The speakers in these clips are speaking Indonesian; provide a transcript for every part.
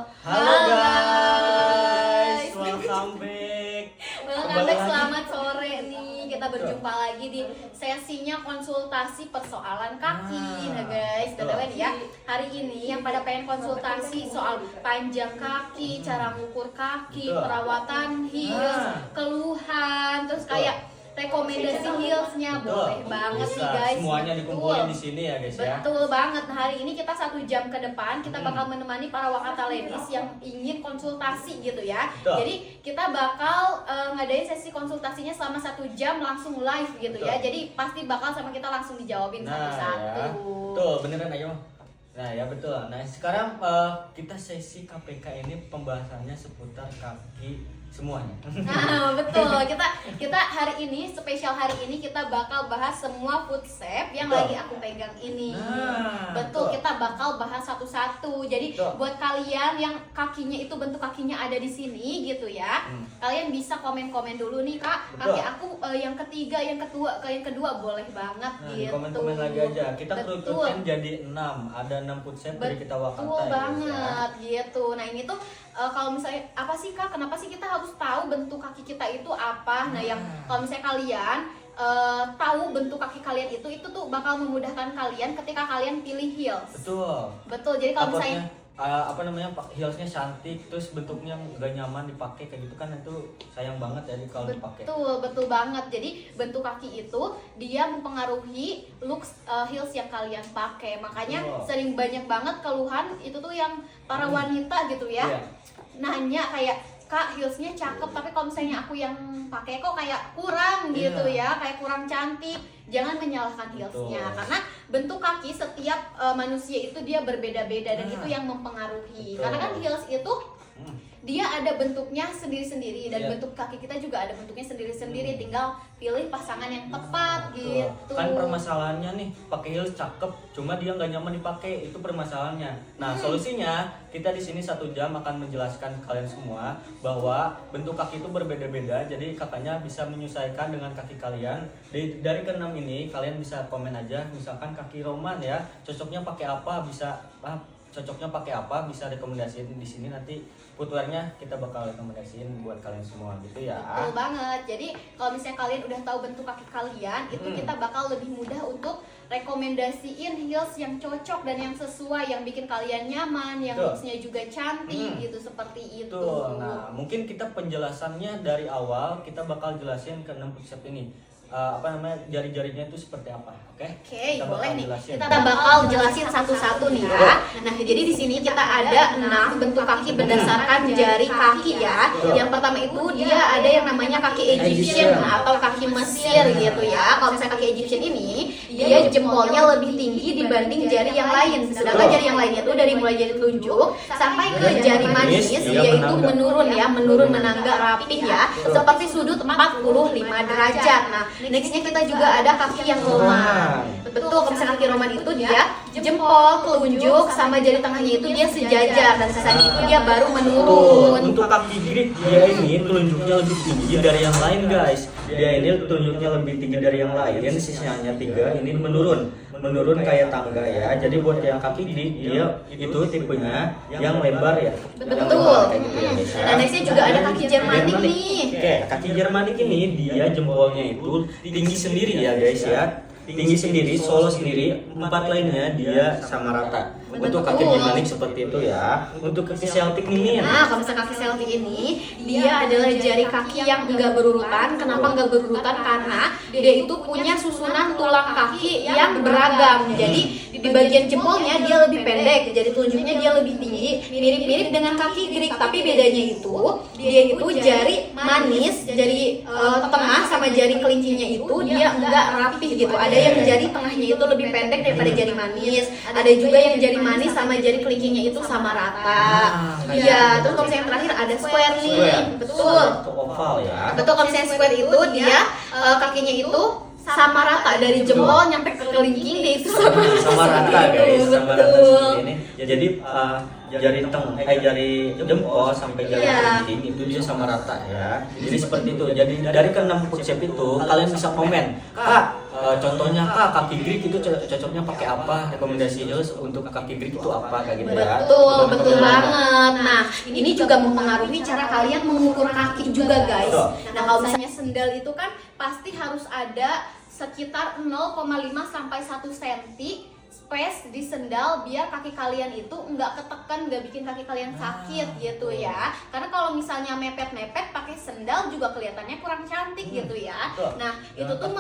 Halo guys, welcome back. Selamat sore nih. Kita berjumpa lagi di sesinya konsultasi persoalan kaki. Nah guys, btw nih ya, hari ini yang pada pengen konsultasi soal panjang kaki, cara mengukur kaki, perawatan heels, keluhan, terus kayak rekomendasi heelsnya boleh banget Bisa. nih guys. Semuanya dikumpulin di sini ya guys ya. Betul banget. Nah, hari ini kita 1 jam ke depan kita bakal menemani para wakata ladies yang ingin konsultasi gitu ya. Betul. Jadi kita bakal ngadain sesi konsultasinya selama 1 jam langsung live gitu ya. Jadi pasti bakal sama kita langsung dijawabin satu-satu. Ya. Tuh beneran ayo. Nah ya betul. Nah sekarang kita sesi KPK ini pembahasannya seputar kaki semuanya. Nah, betul. Kita hari ini spesial hari ini kita bakal bahas semua food shape yang lagi aku pegang ini. Betul, kita bakal bahas satu-satu. Jadi buat kalian yang kakinya itu bentuk kakinya ada di sini gitu ya. Kalian bisa komen-komen dulu nih, Kak. Kaki aku yang ketiga, yang kedua boleh banget gitu. Komen-komen lagi aja. Kita kerucutkan jadi 6. Ada 6 food shape dari kita wakata. Betul banget gitu. Nah, ini tuh kalau misalnya apa sih Kak? Kenapa sih kita harus tahu bentuk kaki kita itu apa? Nah, yang kalau misalnya kalian tahu bentuk kaki kalian itu tuh bakal memudahkan kalian ketika kalian pilih heels. Betul. Jadi kalau misalnya heelsnya cantik terus bentuknya gak nyaman dipakai kayak gitu kan, itu sayang banget ya kalau dipakai. Betul banget. Jadi bentuk kaki itu dia mempengaruhi looks heels yang kalian pakai. Makanya sering banyak banget keluhan itu tuh yang para wanita gitu ya. Nanya kayak, Kak, heelsnya cakep tapi kalau misalnya aku yang pakai kok kayak kurang gitu ya, kayak kurang cantik. Jangan menyalahkan heelsnya, karena bentuk kaki setiap manusia itu dia berbeda-beda dan itu yang mempengaruhi. Karena kan heels itu dia ada bentuknya sendiri-sendiri dan bentuk kaki kita juga ada bentuknya sendiri-sendiri. Tinggal pilih pasangan yang tepat gitu. Kan permasalahannya nih, pakai heels cakep, cuma dia nggak nyaman dipakai, itu permasalahannya. Nah, solusinya kita di sini 1 jam akan menjelaskan ke kalian semua bahwa bentuk kaki itu berbeda-beda. Jadi kakaknya bisa menyesuaikan dengan kaki kalian. Dari ke-6 ini kalian bisa komen aja, misalkan kaki Roman ya, cocoknya pakai apa, bisa rekomendasiin di sini. Nanti footwearnya kita bakal rekomendasiin buat kalian semua gitu ya. Betul banget. Jadi kalau misalnya kalian udah tahu bentuk kaki kalian, itu kita bakal lebih mudah untuk rekomendasiin heels yang cocok dan yang sesuai, yang bikin kalian nyaman, yang looksnya juga cantik gitu, seperti itu. Nah, mungkin kita penjelasannya dari awal kita bakal jelasin ke 6 konsep ini. Jari-jarinya itu seperti apa, oke? Oke, boleh nih. Kita bakal jelasin satu-satu nih ya. Nah, jadi di sini kita ada 6 bentuk kaki berdasarkan jari kaki ya. Yang pertama itu dia ada yang namanya kaki Egyptian atau kaki Mesir gitu ya. Kalau misalnya kaki Egyptian ini, dia jempolnya lebih tinggi dibanding jari yang lain. Sedangkan jari yang lainnya itu dari mulai jari telunjuk sampai ke jari manis, dia itu menurun menangga rapih ya, seperti sudut 45 derajat. Nah, nextnya kita juga ada kaki yang roman. Betul, kalau misalnya kaki roman itu dia jempol, telunjuk, sama jari tengahnya itu dia sejajar dan sisanya itu dia baru menurun. Untuk kaki Greek dia ini telunjuknya lebih tinggi dari yang lain guys. Dia ini telunjuknya lebih tinggi dari yang lain, sisanya 3 ini menurun kayak tangga ya. Jadi buat yang kaki Greek dia itu tipenya yang lebar ya. Betul. Dan nextnya juga ada kaki Jermanik nih. Oke, kaki Jermanik ini dia jempolnya itu tinggi sendiri ya guys ya. Tinggi sendiri, solo sendiri, 4 lainnya dia sama rata. Untuk kaki Jermanik seperti itu ya. Untuk kaki Celtic ini nah, kalau misalnya kaki Celtic ini dia adalah jari kaki yang enggak berurutan. Kenapa enggak berurutan? Karena dia itu punya susunan tulang kaki yang beragam. Jadi di bagian jempolnya dia lebih pendek, jadi telunjuknya dia lebih tinggi, mirip-mirip dengan kaki Greek. Tapi bedanya itu dia itu jari manis, jari tengah sama jari kelincinya itu dia enggak rapih gitu. Ada yang jari tengahnya itu lebih pendek daripada jari manis. Ada juga yang jari manis sama jari kelincinya itu sama rata. Iya, terus kalau misalnya yang terakhir ada square nih. Betul. Oval ya. Betul, kalau misalnya square itu dia kakinya itu sama rata dari jempol nyampe ke kelingking dia itu sama rata guys, sama rata seperti ini. Jadi jari jempol sampai jari kelingking itu dia sama rata ya. Jadi seperti itu. Jadi dari ke-6 konsep itu kalian bisa komen, Kak, contohnya kak kaki Greek itu cocoknya pakai apa, rekomendasi heels untuk kaki Greek itu apa kayak gitu ya. Betul banget. Nah, ini juga mempengaruhi cara kalian mengukur kaki juga guys. Nah, kalau misalnya sendal itu kan pasti harus ada sekitar 0,5 sampai 1 cm space di sendal biar kaki kalian itu nggak ketekan, nggak bikin kaki kalian sakit gitu ya. Karena kalau misalnya mepet-mepet pakai sendal juga kelihatannya kurang cantik gitu ya. Nah, itu tuh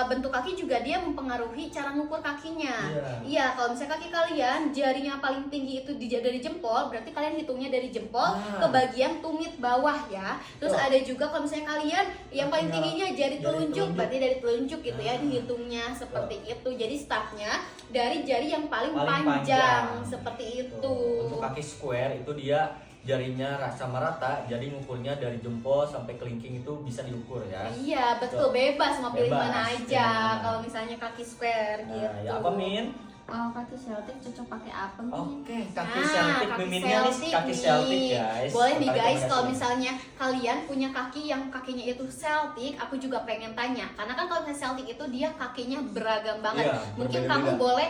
bentuk kaki juga dia mempengaruhi cara ngukur kakinya. Iya, kalau misalnya kaki kalian jarinya paling tinggi itu dari jempol, berarti kalian hitungnya dari jempol ke bagian tumit bawah ya. Terus ada juga kalau misalnya kalian yang paling tingginya jari telunjuk, berarti dari telunjuk gitu ya dihitungnya seperti itu. Jadi startnya dari jari yang paling panjang seperti itu. Untuk kaki square itu dia jarinya sama rata, jadi ngukurnya dari jempol sampai kelingking itu bisa diukur ya. Iya betul, bebas mau pilih mana aja kalau misalnya kaki square gitu. Ya apa Min? Kaki Celtic cocok pakai apa nih? Oke, kaki Celtic Miminnya nih kaki Celtic guys. Boleh nih guys, kalau misalnya kalian punya kaki yang kakinya itu Celtic, aku juga pengen tanya. Karena kan kalau misalnya Celtic itu dia kakinya beragam banget. Mungkin kamu boleh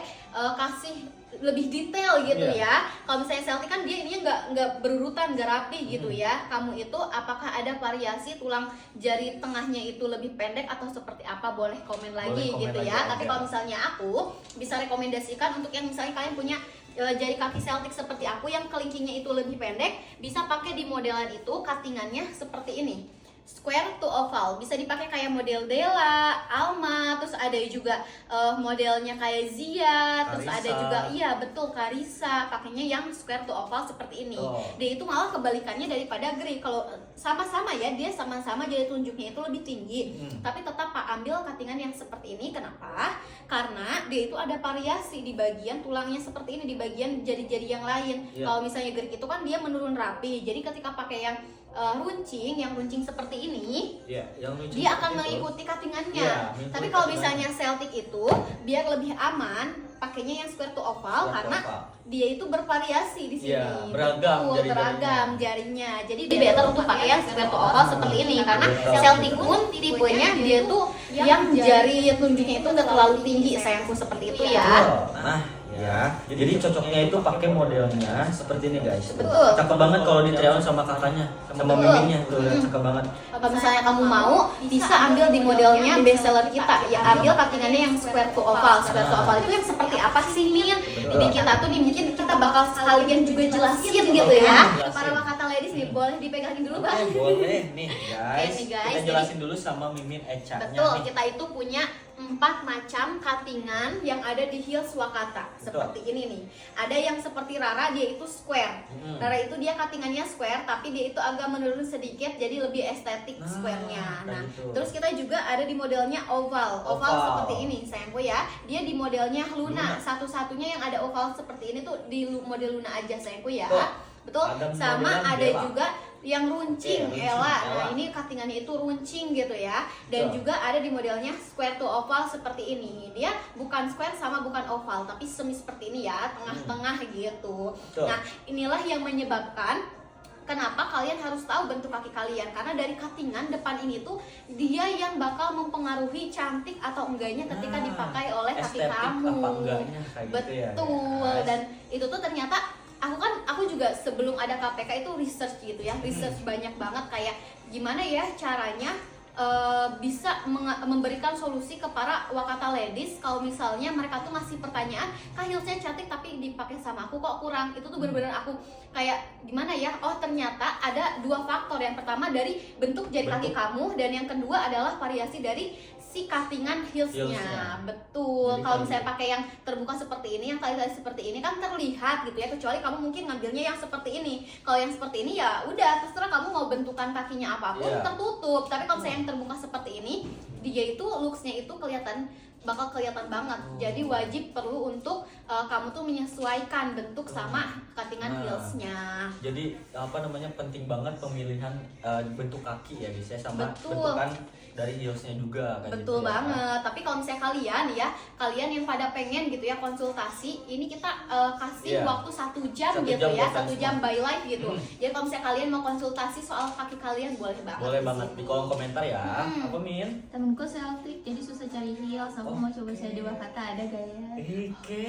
kasih lebih detail gitu ya. Kalau misalnya Celtic kan dia ininya nggak berurutan, nggak rapi gitu ya. Kamu itu apakah ada variasi tulang jari tengahnya itu lebih pendek atau seperti apa? Boleh komen lagi gitu ya. Tapi kalau misalnya aku bisa rekomendasikan untuk yang misalnya kalian punya jari kaki Celtic seperti aku yang kelingkingnya itu lebih pendek, bisa pakai di modelan itu cuttingannya seperti ini. Square to oval, bisa dipakai kayak model Della, Alma, terus ada juga modelnya kayak Zia, terus ada juga iya betul Karissa, pakainya yang square to oval seperti ini. Dia itu malah kebalikannya daripada Greek. Kalau sama-sama ya, dia sama-sama jari telunjuknya itu lebih tinggi, tapi tetap ambil cuttingan yang seperti ini. Kenapa? Karena dia itu ada variasi di bagian tulangnya seperti ini, di bagian jari-jari yang lain. Kalau misalnya Greek itu kan dia menurun rapi, jadi ketika pakai yang yang runcing seperti ini, dia akan mengikuti cuttingannya. Tapi kalau misalnya Celtic itu biar lebih aman, pakainya yang square to oval karena dia itu bervariasi di sini. Beragam jarinya. Jadi better untuk pakai yang square to oval seperti ini karena Celtic pun tipenya dia tuh yang jari telunjuknya itu nggak terlalu tinggi sayangku seperti itu ya. Ya, jadi cocoknya itu pakai modelnya seperti ini guys. Betul. Cakep banget kalau di try on sama kakaknya, sama miminnya tuh, cakep banget. Kalau misalnya kamu mau, bisa ambil di modelnya best seller kita. Ya ambil cuttingannya yang square to oval. Square to oval itu yang seperti apa sih Min? Ini kita tuh nih mungkin kita bakal sekalian juga jelasin gitu ya. Para Wakata ladies nih boleh dipegangin dulu Bang. Boleh nih guys. Kita jelasin dulu sama Mimin Echa-nya. Betul, kita itu punya 4 macam cuttingan yang ada di heels Wakata. Seperti ini nih. Ada yang seperti Rara, dia itu square. Rara itu dia cuttingannya square, tapi dia itu agak menurun sedikit, jadi lebih estetik square-nya. Nah, terus kita juga ada di modelnya oval. Oval seperti ini, sayangku ya. Dia di modelnya Luna. Satu-satunya yang ada oval seperti ini tuh di model Luna aja, sayangku ya. Betul. Sama ada juga yang runcing, Ella. Nah, ini cuttingannya itu runcing gitu ya. Dan juga ada di modelnya square to oval seperti ini. Dia bukan square sama bukan oval, tapi semi seperti ini ya, tengah-tengah gitu. Nah, inilah yang menyebabkan kenapa kalian harus tahu bentuk kaki kalian. Karena dari cuttingan depan ini tuh dia yang bakal mempengaruhi cantik atau enggaknya ketika dipakai oleh kaki kamu. Betul. Dan itu tuh ternyata aku juga sebelum ada KPK itu research gitu ya, research banyak banget kayak gimana ya caranya bisa memberikan solusi ke para Wakata ladies kalau misalnya mereka tuh masih pertanyaan, kak heelsnya cantik tapi dipakai sama aku kok kurang. Itu tuh bener-bener aku kayak gimana ya, oh ternyata ada 2 faktor. Yang pertama dari bentuk jari kaki kamu, dan yang kedua adalah variasi dari si cuttingan heelsnya. Betul. Kalau misalnya pakai yang terbuka seperti ini, yang tali-tali seperti ini kan terlihat gitu ya, kecuali kamu mungkin ngambilnya yang seperti ini. Kalau yang seperti ini ya udah terserah kamu mau bentukan kakinya apapun, tertutup. Tapi kalau misalnya yang terbuka seperti ini, dia itu looksnya itu bakal kelihatan banget. Jadi wajib perlu untuk kamu tuh menyesuaikan bentuk sama cuttingan heelsnya. Jadi penting banget pemilihan bentuk kaki ya guys ya, sama bentukan dari heelsnya juga kan. Betul gitu banget. Tapi kalau misalnya kalian yang pada pengen gitu ya konsultasi, ini kita kasih waktu 1 jam gitu ya, 1 jam by live gitu. Jadi kalau misalnya kalian mau konsultasi soal kaki kalian, boleh banget. Boleh banget di kolom komentar ya. Apa Min? Temenku Celtic jadi susah cari heels, aku mau coba saya dua kata ada gak ya? Oke,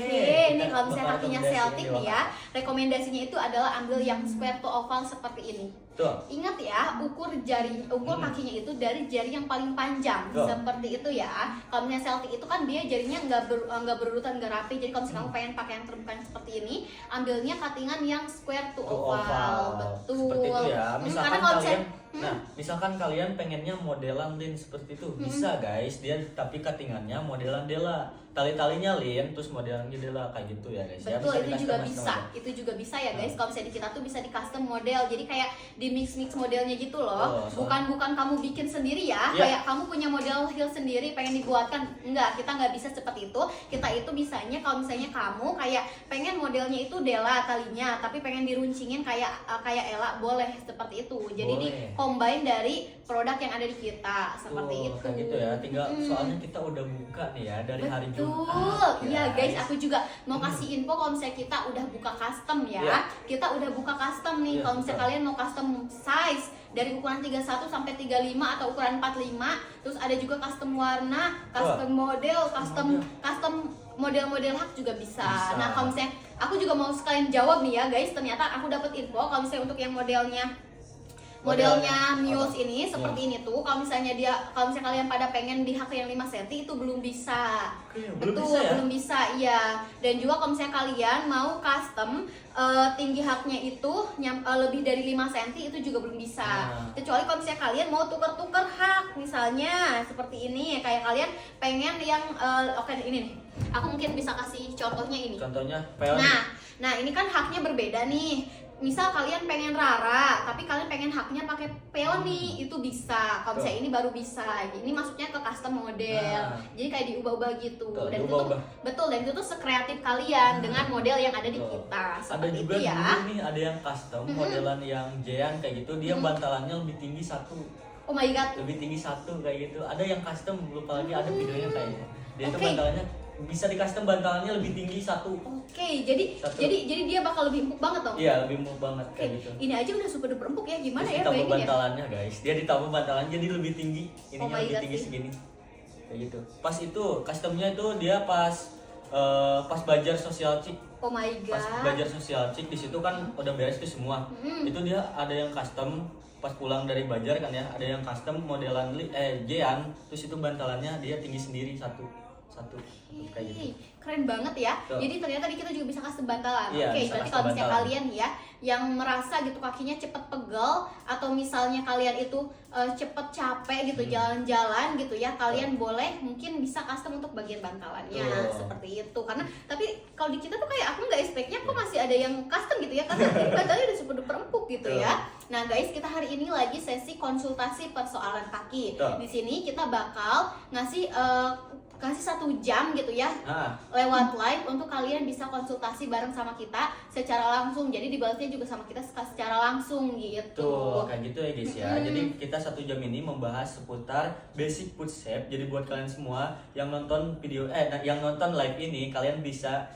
ini kalau misalnya kakinya Celtic nih ya, rekomendasinya itu adalah ambil yang square to oval seperti ini. Tuh. Ingat ya, ukur kakinya itu dari jari yang paling panjang, Tuh. seperti itu ya. Kalau misalnya Celtic itu kan dia jarinya nggak berurutan, nggak rapi. Jadi kalau misalnya kamu pengen pakai yang terbuka seperti ini, ambilnya cuttingan yang square to oval. Betul. Seperti itu ya. Misalkan karena kalau kalian, misalnya, misalkan kalian pengennya modelan lin seperti itu, bisa guys. Dia tapi cuttingannya modelan dela. Tali-talinya lin, terus modelannya dela kayak gitu ya guys. Ya, betul, bisa itu juga di-customize bisa. sama Itu juga bisa ya guys. Kalau misalnya di kita tuh bisa di custom model. Jadi kayak di mix modelnya gitu loh. Oh, Bukan kamu bikin sendiri ya. Iya. Kayak kamu punya model heel sendiri pengen dibuatkan. Enggak, kita nggak bisa seperti itu. Kita itu bisanya kalau misalnya kamu kayak pengen modelnya itu dela talinya, tapi pengen diruncingin kayak Ella, boleh seperti itu. Jadi di Boleh. combine dari produk yang ada di kita seperti Tuh, itu. kayak gitu ya. Tinggal soalnya kita udah buka nih ya dari hari Jumat. Betul, iya guys, aku juga mau kasih info kalau misalnya kita udah buka custom ya. Iya. Kita udah buka custom nih. Iya, Kalau misalnya betul. kalian mau custom size dari ukuran 31 sampai 35 atau ukuran 45, terus ada juga custom warna, custom model, custom model-model hak juga bisa. Bisa. Nah, kalau misalnya aku juga mau sekalian jawab nih ya guys, ternyata aku dapat info kalau misalnya untuk yang modelnya Muse ini seperti ini tuh, kalau misalnya kalian pada pengen di hak yang 5 cm itu belum bisa. Oke, belum Betul, bisa ya? belum bisa, iya. Dan juga kalau misalnya kalian mau custom tinggi haknya itu lebih dari 5 cm itu juga belum bisa. Nah. Kecuali kalau misalnya kalian mau tuker-tuker hak, misalnya seperti ini, kayak kalian pengen yang oke ini nih. Aku mungkin bisa kasih contohnya ini. Contohnya peon. Nah, ini kan haknya berbeda nih. Misal kalian pengen Rara, tapi kalian pengen haknya pakai peony, itu bisa. Kalau misalnya ini baru bisa. Ini masuknya ke custom model. Nah. Jadi kayak diubah-ubah gitu. Tuh, Dan itu diubah-ubah. tuh betul, dan itu tuh sekreatif kalian dengan model yang ada di Tuh. kita. Ada Seperti juga itu ya. dulu nih, ada yang custom modelan yang Jean kayak gitu, dia bantalannya lebih tinggi satu. Oh my god. Lebih tinggi satu kayak gitu. Ada yang custom, lupa lagi ada videonya kayaknya. Dia itu Oke. bantalannya bisa di custom, bantalannya lebih tinggi satu. Oke, jadi Satu. jadi dia bakal lebih empuk banget dong. Iya, lebih empuk banget Oke, kayak gitu. ini aja udah super duper empuk ya. Gimana Terus ya ditambah bayangin ya? bantalannya guys. Dia ditambah bantalannya jadi lebih tinggi. Oh Ininya my lebih God tinggi sih. segini. Kayak gitu. Pas itu customnya itu dia pas belajar social check. Oh my Pas god. belajar social check di situ kan udah beres tuh semua. Itu dia ada yang custom pas pulang dari Bajar kan ya, ada yang custom modelan Jean, terus itu bantalannya dia tinggi sendiri satu kayak gitu. Keren banget ya. Tuh. Jadi ternyata di kita juga bisa custom bantalan. Iya, Oke, bisa berarti custom kalau misalnya bantalan. kalian ya yang merasa gitu kakinya cepet pegel atau misalnya kalian itu cepet capek gitu jalan-jalan gitu ya, kalian boleh mungkin bisa custom untuk bagian bantalannya Tuh. seperti itu. Karena tapi kalau di kita tuh kayak aku nggak expect-nya kok masih ada yang custom gitu ya, karena ini bantalnya udah super duper empuk gitu Tuh. ya. Nah guys, kita hari ini lagi sesi konsultasi persoalan kaki. Tuh. Di sini kita bakal ngasih 1 jam gitu ya Nah, lewat live untuk kalian bisa konsultasi bareng sama kita secara langsung. Jadi dibalasnya juga sama kita secara langsung gitu. tuh kayak gitu ya guys ya. Jadi kita 1 jam ini membahas seputar basic foot shape. Jadi buat kalian semua yang nonton yang nonton live ini, kalian bisa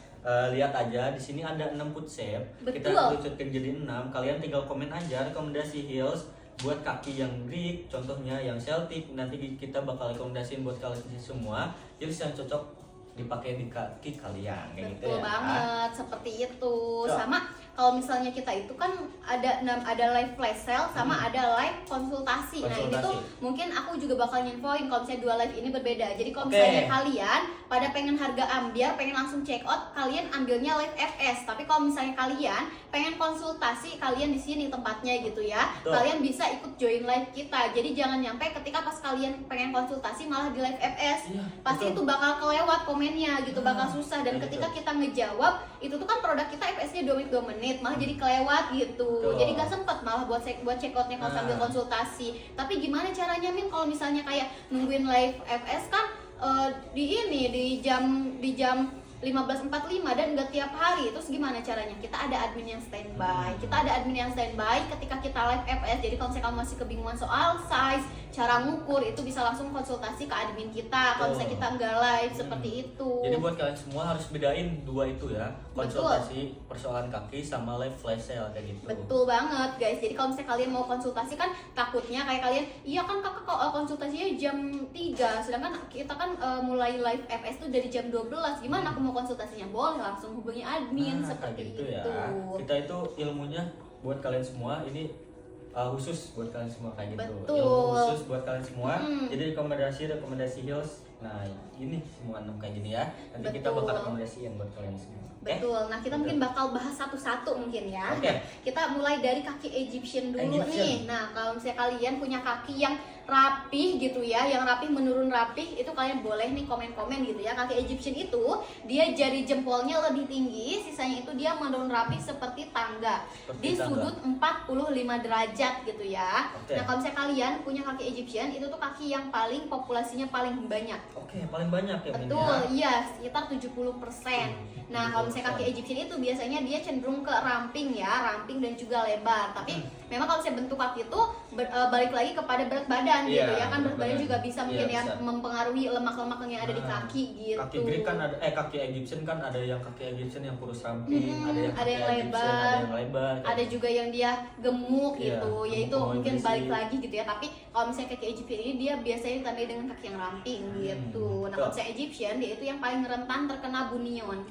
lihat aja di sini ada 6 foot shape. Kita Betul. kerucutkan jadi 6. Kalian tinggal komen aja rekomendasi heels buat kaki yang Greek, contohnya yang Celtic. Nanti kita bakal rekomendasiin buat kalian semua heels yang cocok dipakai di kaki kalian kayak gitu Betul ya. banget, seperti itu. So. Sama kalau misalnya kita itu kan ada live flash sale sama ada live konsultasi. Nah ini tuh mungkin aku juga bakal nginfoin kalau misalnya 2 live ini berbeda. Jadi kalau Oke. misalnya kalian pada pengen harga ambiar, pengen langsung check out, kalian ambilnya live FS. Tapi kalau misalnya kalian pengen konsultasi, kalian di sini tempatnya gitu ya. Betul. Kalian bisa ikut join live kita. Jadi jangan nyampe ketika pas kalian pengen konsultasi malah di live FS. Iya, Pasti betul. itu bakal kelewat komennya gitu, bakal susah. Dan kayak ketika gitu. kita ngejawab, itu tuh kan produk kita FS-nya 2 menit 2 menit, malah jadi kelewat gitu. Betul. Jadi gak sempet malah buat check outnya kalau sambil Nah. konsultasi. Tapi gimana caranya Min kalau misalnya kayak nungguin live FS kan di jam 15.45 dan nggak tiap hari. Terus gimana caranya? Kita ada admin yang standby. Ketika kita live FS. Jadi kalau misalnya kamu masih kebingungan soal size, cara ngukur, itu bisa langsung konsultasi ke admin kita. Kalau misalnya kita nggak live seperti itu. Jadi buat kalian semua harus bedain dua itu ya, konsultasi persoalan kaki sama live flash sale kayak gitu. Betul banget guys. Jadi kalau misalnya kalian mau konsultasi kan takutnya kayak kalian, iya kan kakak konsultasinya jam 3, sedangkan kita kan mulai live FS tuh dari jam 12. Gimana aku mau konsultasinya? Boleh langsung hubungi admin seperti gitu itu. Ya. Kita itu ilmunya buat kalian semua ini khusus buat kalian semua kayak gitu. Betul. Ilmu khusus buat kalian semua. Jadi rekomendasi heels. Nah, ini semua 6 kayak gini ya. Nanti kita bakal rekomendasiin buat kalian semua. Okay? Betul. Nah, kita mungkin bakal bahas satu-satu mungkin ya. Okay. Nah, kita mulai dari kaki Egyptian dulu nih. Nah, kalau misalnya kalian punya kaki yang rapih gitu ya, yang rapih menurun rapih, itu kalian boleh nih komen-komen gitu ya. Kaki Egyptian itu dia jari jempolnya lebih tinggi, sisanya itu dia menurun rapih seperti tangga di sudut 45 derajat gitu ya. Nah, kalau misalnya kalian punya kaki Egyptian, itu tuh kaki yang paling populasinya paling banyak. Paling banyak ya. Betul, iya, sekitar 70%. Nah, kalau misalnya kaki Egyptian itu biasanya dia cenderung ke ramping ya, ramping dan juga lebar. Tapi memang kalau misalnya bentuk kaki itu balik lagi kepada berat badan gitu ya, kan berat badan juga bisa mungkin ya mempengaruhi lemak-lemak yang ada di kaki gitu. Kaki Greek kan ada kaki Egyptian kan ada yang kaki Egyptian yang kurus ramping, ada yang lebar, ada juga yang dia gemuk gitu. Yaitu mungkin balik lagi gitu ya. Tapi kalau misalnya kaki Egyptian ini dia biasanya ditandai dengan kaki yang ramping gitu. Nah, kalau misalnya Egyptian dia itu yang paling rentan terkena bunion.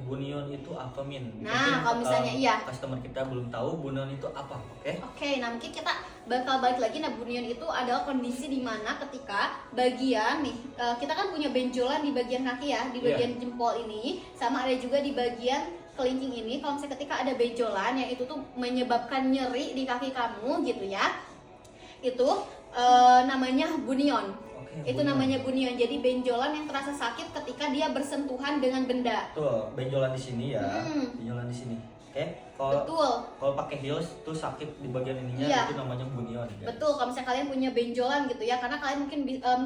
Bunion itu apa, Min? Nah, kalau misalnya customer kita belum tahu bunion itu apa, oke? Nah mungkin kita bakal balik lagi. Nah, bunion itu adalah kondisi di mana ketika bagian nih, kita kan punya benjolan di bagian kaki ya, di bagian jempol ini, sama ada juga di bagian kelingking ini. Kalau misalnya ketika ada benjolan yang itu tuh menyebabkan nyeri di kaki kamu gitu ya, itu namanya bunion. Itu namanya bunion. Jadi benjolan yang terasa sakit ketika dia bersentuhan dengan benda. Tuh, benjolan di sini ya. Benjolan di sini. Betul. Kalau pakai heels tuh sakit di bagian ininya, itu namanya bunion. Betul. Kalau misalnya kalian punya benjolan gitu ya, karena kalian mungkin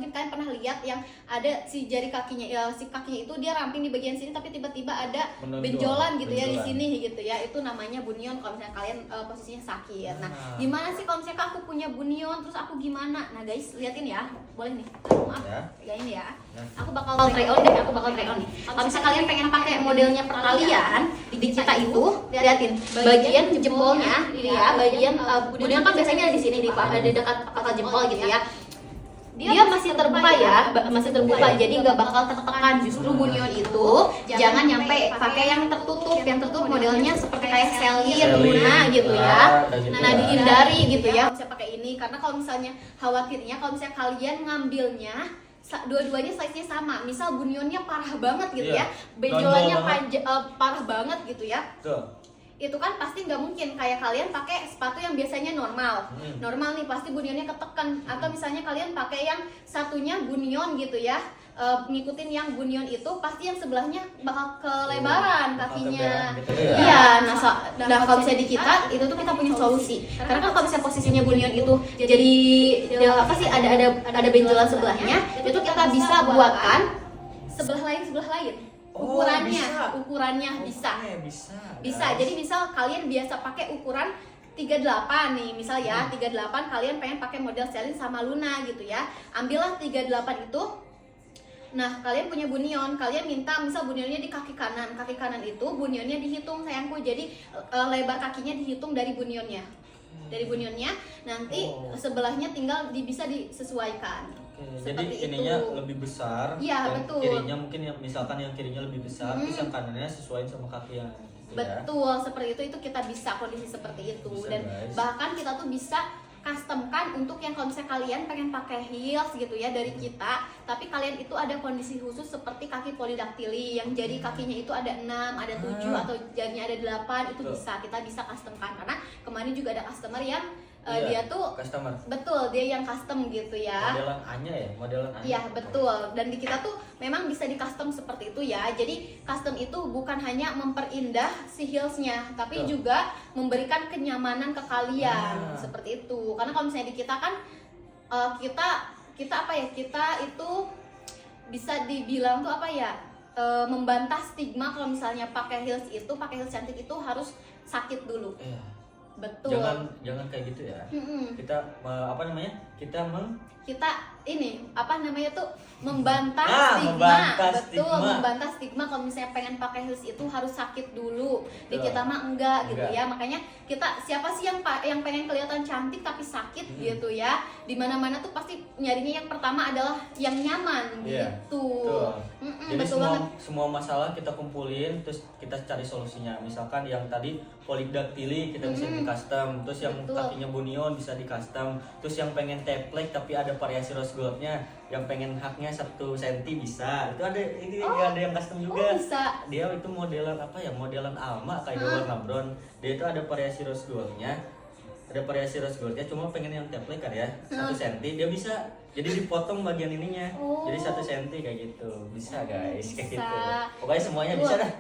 kalian pernah lihat yang ada si jari kakinya, si kakinya itu dia ramping di bagian sini, tapi tiba-tiba ada benjolan gitu ya di sini gitu ya. Itu namanya bunion kalau misalnya kalian posisinya sakit. Nah, gimana sih kalau misalnya aku punya bunion terus aku gimana? Nah guys, liatin ya, boleh nih. Maaf, ya ini ya. Aku bakal try on nih. Kalau misalnya kalian pengen pakai modelnya perkalian, di kita itu liatin bagian jempolnya ini ya, bagian bunion kan biasanya di sini di dekat pangkal jempol gitu ya. Dia masih terbuka ya, jadi nggak bakal tertekan. Justru bunion itu jangan nyampe pakai yang tertutup modelnya seperti kayak Celine, Luna gitu ya. Nah, dihindari gitu ya. Bisa pakai ini karena kalau misalnya khawatirnya kalau misalnya kalian ngambilnya dua-duanya size-nya sama, misal bunionnya parah banget gitu ya, benjolannya parah banget gitu ya. Itu kan pasti nggak mungkin kayak kalian pakai sepatu yang biasanya normal nih, pasti bunionnya ketekan. Atau misalnya kalian pakai yang satunya bunion gitu ya, ngikutin yang bunion itu, pasti yang sebelahnya bakal kelebaran kakinya. Iya, nah kalau misalnya di kita itu tuh kita punya solusi. Karena kan kalau misalnya posisinya bunion itu jadi apa sih, ada benjolan sebelahnya, itu kita bisa buatkan sebelah lain. Ukurannya bisa. Jadi misal kalian biasa pakai ukuran 38 nih, misal ya 38 kalian pengen pakai model Celine sama Luna gitu ya. Ambillah 38 itu. Nah, kalian punya bunion, kalian minta misal bunionnya di kaki kanan itu bunionnya dihitung sayangku. Jadi lebar kakinya dihitung dari bunionnya. Nanti sebelahnya tinggal bisa disesuaikan. Jadi ininya lebih besar, betul. Kirinya mungkin misalkan yang kirinya lebih besar, terus yang kanannya sesuaiin sama kaki yang betul, seperti itu kita bisa kondisi seperti itu. Dan bahkan kita tuh bisa customkan untuk yang kalau misalnya kalian pengen pakai heels gitu ya dari kita, tapi kalian itu ada kondisi khusus seperti kaki polidaktili yang jadi kakinya itu ada 6, ada 7 atau jarinya ada 8, itu kita bisa customkan. Karena kemarin juga ada customer yang dia tuh customer. Betul, dia yang custom gitu ya. Modelan A-nya ya, Iya, betul. Dan di kita tuh memang bisa di custom seperti itu ya. Jadi custom itu bukan hanya memperindah si heelsnya, tapi juga memberikan kenyamanan ke kalian seperti itu. Karena kalau misalnya di kita kan kita apa ya? Kita itu bisa dibilang tuh apa ya? membantah stigma kalau misalnya pakai heels cantik itu harus sakit dulu. Iya. Betul. Jangan kayak gitu ya. Mm-mm. Kita apa namanya? Kita ini apa namanya tuh membantah stigma. membantah Betul, stigma. membantah stigma kalau misalnya pengen pakai heels itu harus sakit dulu. Di Betul. kita mah enggak gitu Enggak. ya. Makanya kita siapa sih yang pengen kelihatan cantik tapi sakit gitu ya. Di mana-mana tuh pasti nyarinya yang pertama adalah yang nyaman Iya, gitu. betul. Jadi Betul banget. semua masalah kita kumpulin, terus kita cari solusinya. Misalkan yang tadi polidaktili kita bisa di custom, terus yang Betul. kakinya bunion bisa di custom, terus yang pengen teplek tapi ada variasi rose goldnya, yang pengen haknya 1 cm bisa. Itu ada ada yang custom juga. Oh, bisa. Dia itu modelan apa ya? Modelan Alma kayak warna brown. Dia itu ada variasi rose goldnya. Ada variasi rose goldnya, cuma pengen yang teplek kan ya 1 cm dia bisa. Jadi dipotong bagian ininya, jadi 1 cm kayak gitu, bisa guys, kayak Bisa. gitu. Pokoknya semuanya Betul. bisa dah.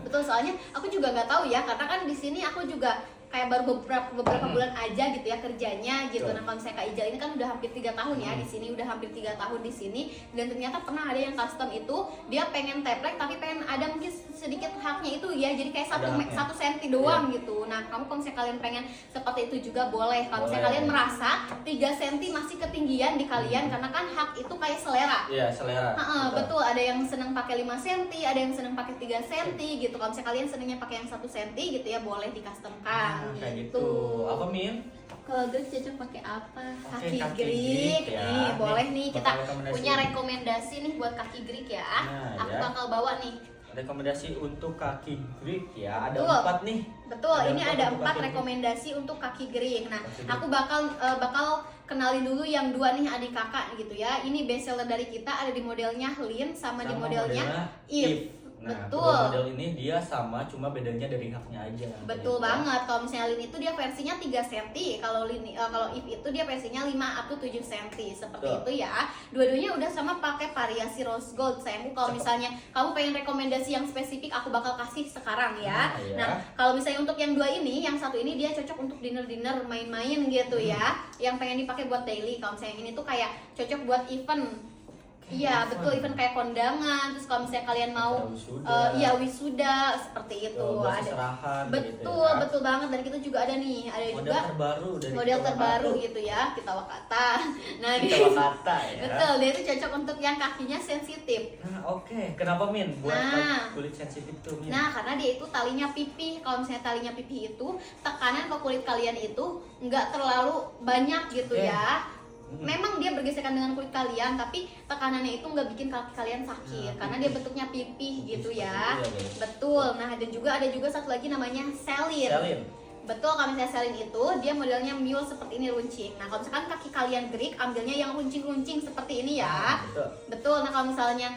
Betul, soalnya aku juga nggak tahu ya, karena kan di sini aku juga kayak baru beberapa bulan aja gitu ya kerjanya gitu. Betul. Nah, kalau misalnya Kak Ijal ini kan udah hampir 3 tahun ya di sini, udah hampir 3 tahun di sini, dan ternyata pernah ada yang custom itu dia pengen teplek tapi pengen ada mungkin sedikit haknya itu ya, jadi kayak Ada haknya. 1 cm doang gitu. Nah, kamu kalau misalnya kalian pengen seperti itu juga boleh. Kalau misalnya Boleh. kalian merasa 3 cm masih ketinggian di kalian, karena kan hak itu kayak selera. Iya, selera. Betul, ada yang seneng pakai 5 cm, ada yang seneng pakai 3 cm gitu. Kalau misalnya kalian senengnya pakai yang 1 cm gitu ya, boleh di-customkan Kayak gitu. Apa Min? Kalau Grace cocok pakai apa? Kaki kaki Greek, Greek ya. nih boleh nih kita Bakal rekomendasi. punya rekomendasi nih buat kaki Greek ya. Nah, Aku ya. bakal bawa nih. Rekomendasi untuk kaki Greek ya. Ada Betul. 4 nih. Betul, ini ada untuk 4 kaki Greek. rekomendasi untuk kaki Greek. Nah, Kaki Greek. aku bakal kenalin dulu yang 2 nih adik kakak gitu ya. Ini best seller dari kita, ada di modelnya Lin sama di modelnya Eve. Nah, Betul. kedua model ini dia sama, cuma bedanya dari haknya aja. Betul Gitu. banget. Kalau misalnya Lin itu dia versinya 3 cm, kalau Eve itu dia versinya 5 up to 7 cm. Seperti Betul. itu ya. Dua-duanya udah sama pakai variasi rose gold. Sayangku kalau Cakep. misalnya kamu pengen rekomendasi yang spesifik, aku bakal kasih sekarang ya. Nah, iya. Nah, kalau misalnya untuk yang 2 ini, yang satu ini dia cocok untuk dinner main-main gitu ya. Yang pengen dipakai buat daily. Kalau misalnya yang ini tuh kayak cocok buat event. Iya, betul, event kayak kondangan. Terus kalau misalnya kalian mau wisuda seperti itu. Buat Ada seserahan betul, gitu ya. betul banget. Dan kita juga ada nih, ada Model juga terbaru dari model Kita terbaru Wakata. gitu ya, kita Wakata. Nah, Kita dia Wakata ya. betul, dia itu cocok untuk yang kakinya sensitif. Nah, oke. Kenapa Min? Buat Nah. kulit sensitif tuh Min. Nah, karena dia itu talinya pipih. Kalau misalnya talinya pipih itu, tekanan ke kulit kalian itu nggak terlalu banyak gitu Oke. ya. Memang dia bergesekan dengan kulit kalian, tapi tekanannya itu nggak bikin kaki kalian sakit, Nah, karena pipih. dia bentuknya pipih gitu seperti ya. itu ya, guys. Betul. Nah, dan juga ada juga satu lagi namanya selin. Selin. Betul, kalau misalnya selin itu dia modelnya mule seperti ini, runcing. Nah, kalau misalkan kaki kalian Greek, ambilnya yang runcing-runcing seperti ini ya. Betul. Betul. Nah, kalau misalnya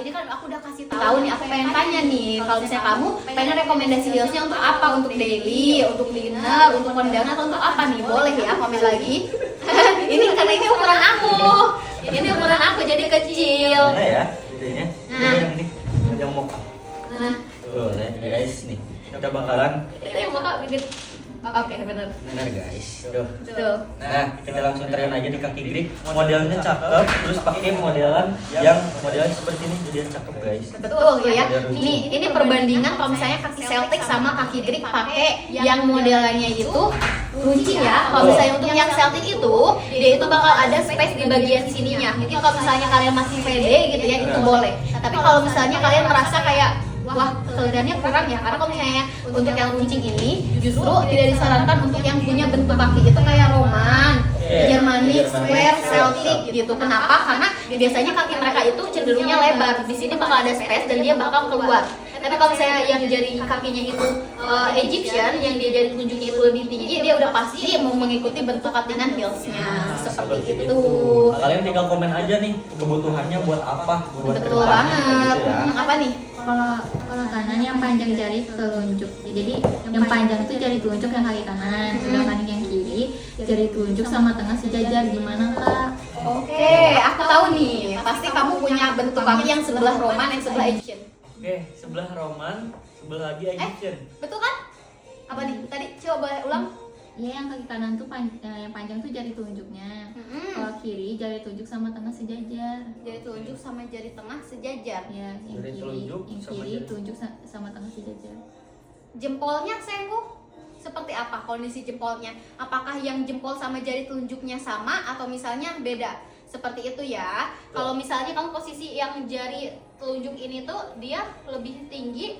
ini kan aku udah kasih tahu nih, aku pengen tanya nih, kalau misalnya kamu pengen rekomendasi heelsnya untuk apa? Untuk daily, untuk dinner, untuk kondangan, atau untuk apa nih? Boleh ya, komen lagi. Ini karena ini ukuran aku. Ini ukuran aku jadi kecil. Mana ya? Idenya. Nah. Yang ini. Yang mocha. Nah, Tuh, lihat guys nih. Kita bakalan itu yang mau Kak bibit. Oke, benar. benar guys. Tuh. Tuh. Nah, kita langsung tren aja di kaki Greek. Modelnya cakep, terus pakai modelan yang modelnya seperti ini, jadi cakep guys. Betul tuh ya. Ini perbandingan kalau misalnya kaki Celtic sama kaki Greek pakai yang modelannya itu runcing ya. Kalau misalnya untuk yang Celtic itu dia itu bakal ada space di bagian sininya. Mungkin kalau misalnya kalian masih pede gitu ya, itu boleh. Tapi kalau misalnya kalian merasa kayak wah, kelebihannya kurang ya, karena kalau misalnya untuk yang runcing ini justru tidak disarankan untuk yang punya bentuk kaki itu kayak Roman, Germanic, Square, Celtic gitu. Kenapa? Karena biasanya kaki mereka itu cenderungnya lebar. Di sini bakal ada space dan dia bakal keluar. Tapi kalau misalnya yang jari kakinya itu Egyptian, yang dia jari tunjuknya itu lebih tinggi, dia udah pasti mau mengikuti bentuk cuttingan heelsnya seperti itu. Kalian tinggal komen aja nih kebutuhannya buat apa, buat Betul kedepannya, banget. gitu ya. Apa nih? Kalau kanan yang panjang jari telunjuk. Jadi yang panjang itu jari telunjuk yang kaki kanan, sedangkan yang kiri jari telunjuk sama tengah sejajar. Gimana Kak? Oke, aku tahu nih. Pasti kamu punya bentuk kaki yang sebelah Roman, yang sebelah Egyptian. Oke, sebelah Roman, sebelah lagi Egyptian. Betul kan? Apa nih? Tadi coba boleh ulang? Ya, yang kaki kanan tuh yang panjang tuh jari telunjuknya. Kalau kiri jari telunjuk sama tengah sejajar. Jari telunjuk sama jari tengah sejajar. Ya, yang Jari kiri, telunjuk yang sama kiri jari- telunjuk sama tengah sejajar. Jempolnya sayangku seperti apa kondisi jempolnya? Apakah yang jempol sama jari telunjuknya sama atau misalnya beda? Seperti itu ya. Kalau misalnya kamu posisi yang jari telunjuk ini tuh dia lebih tinggi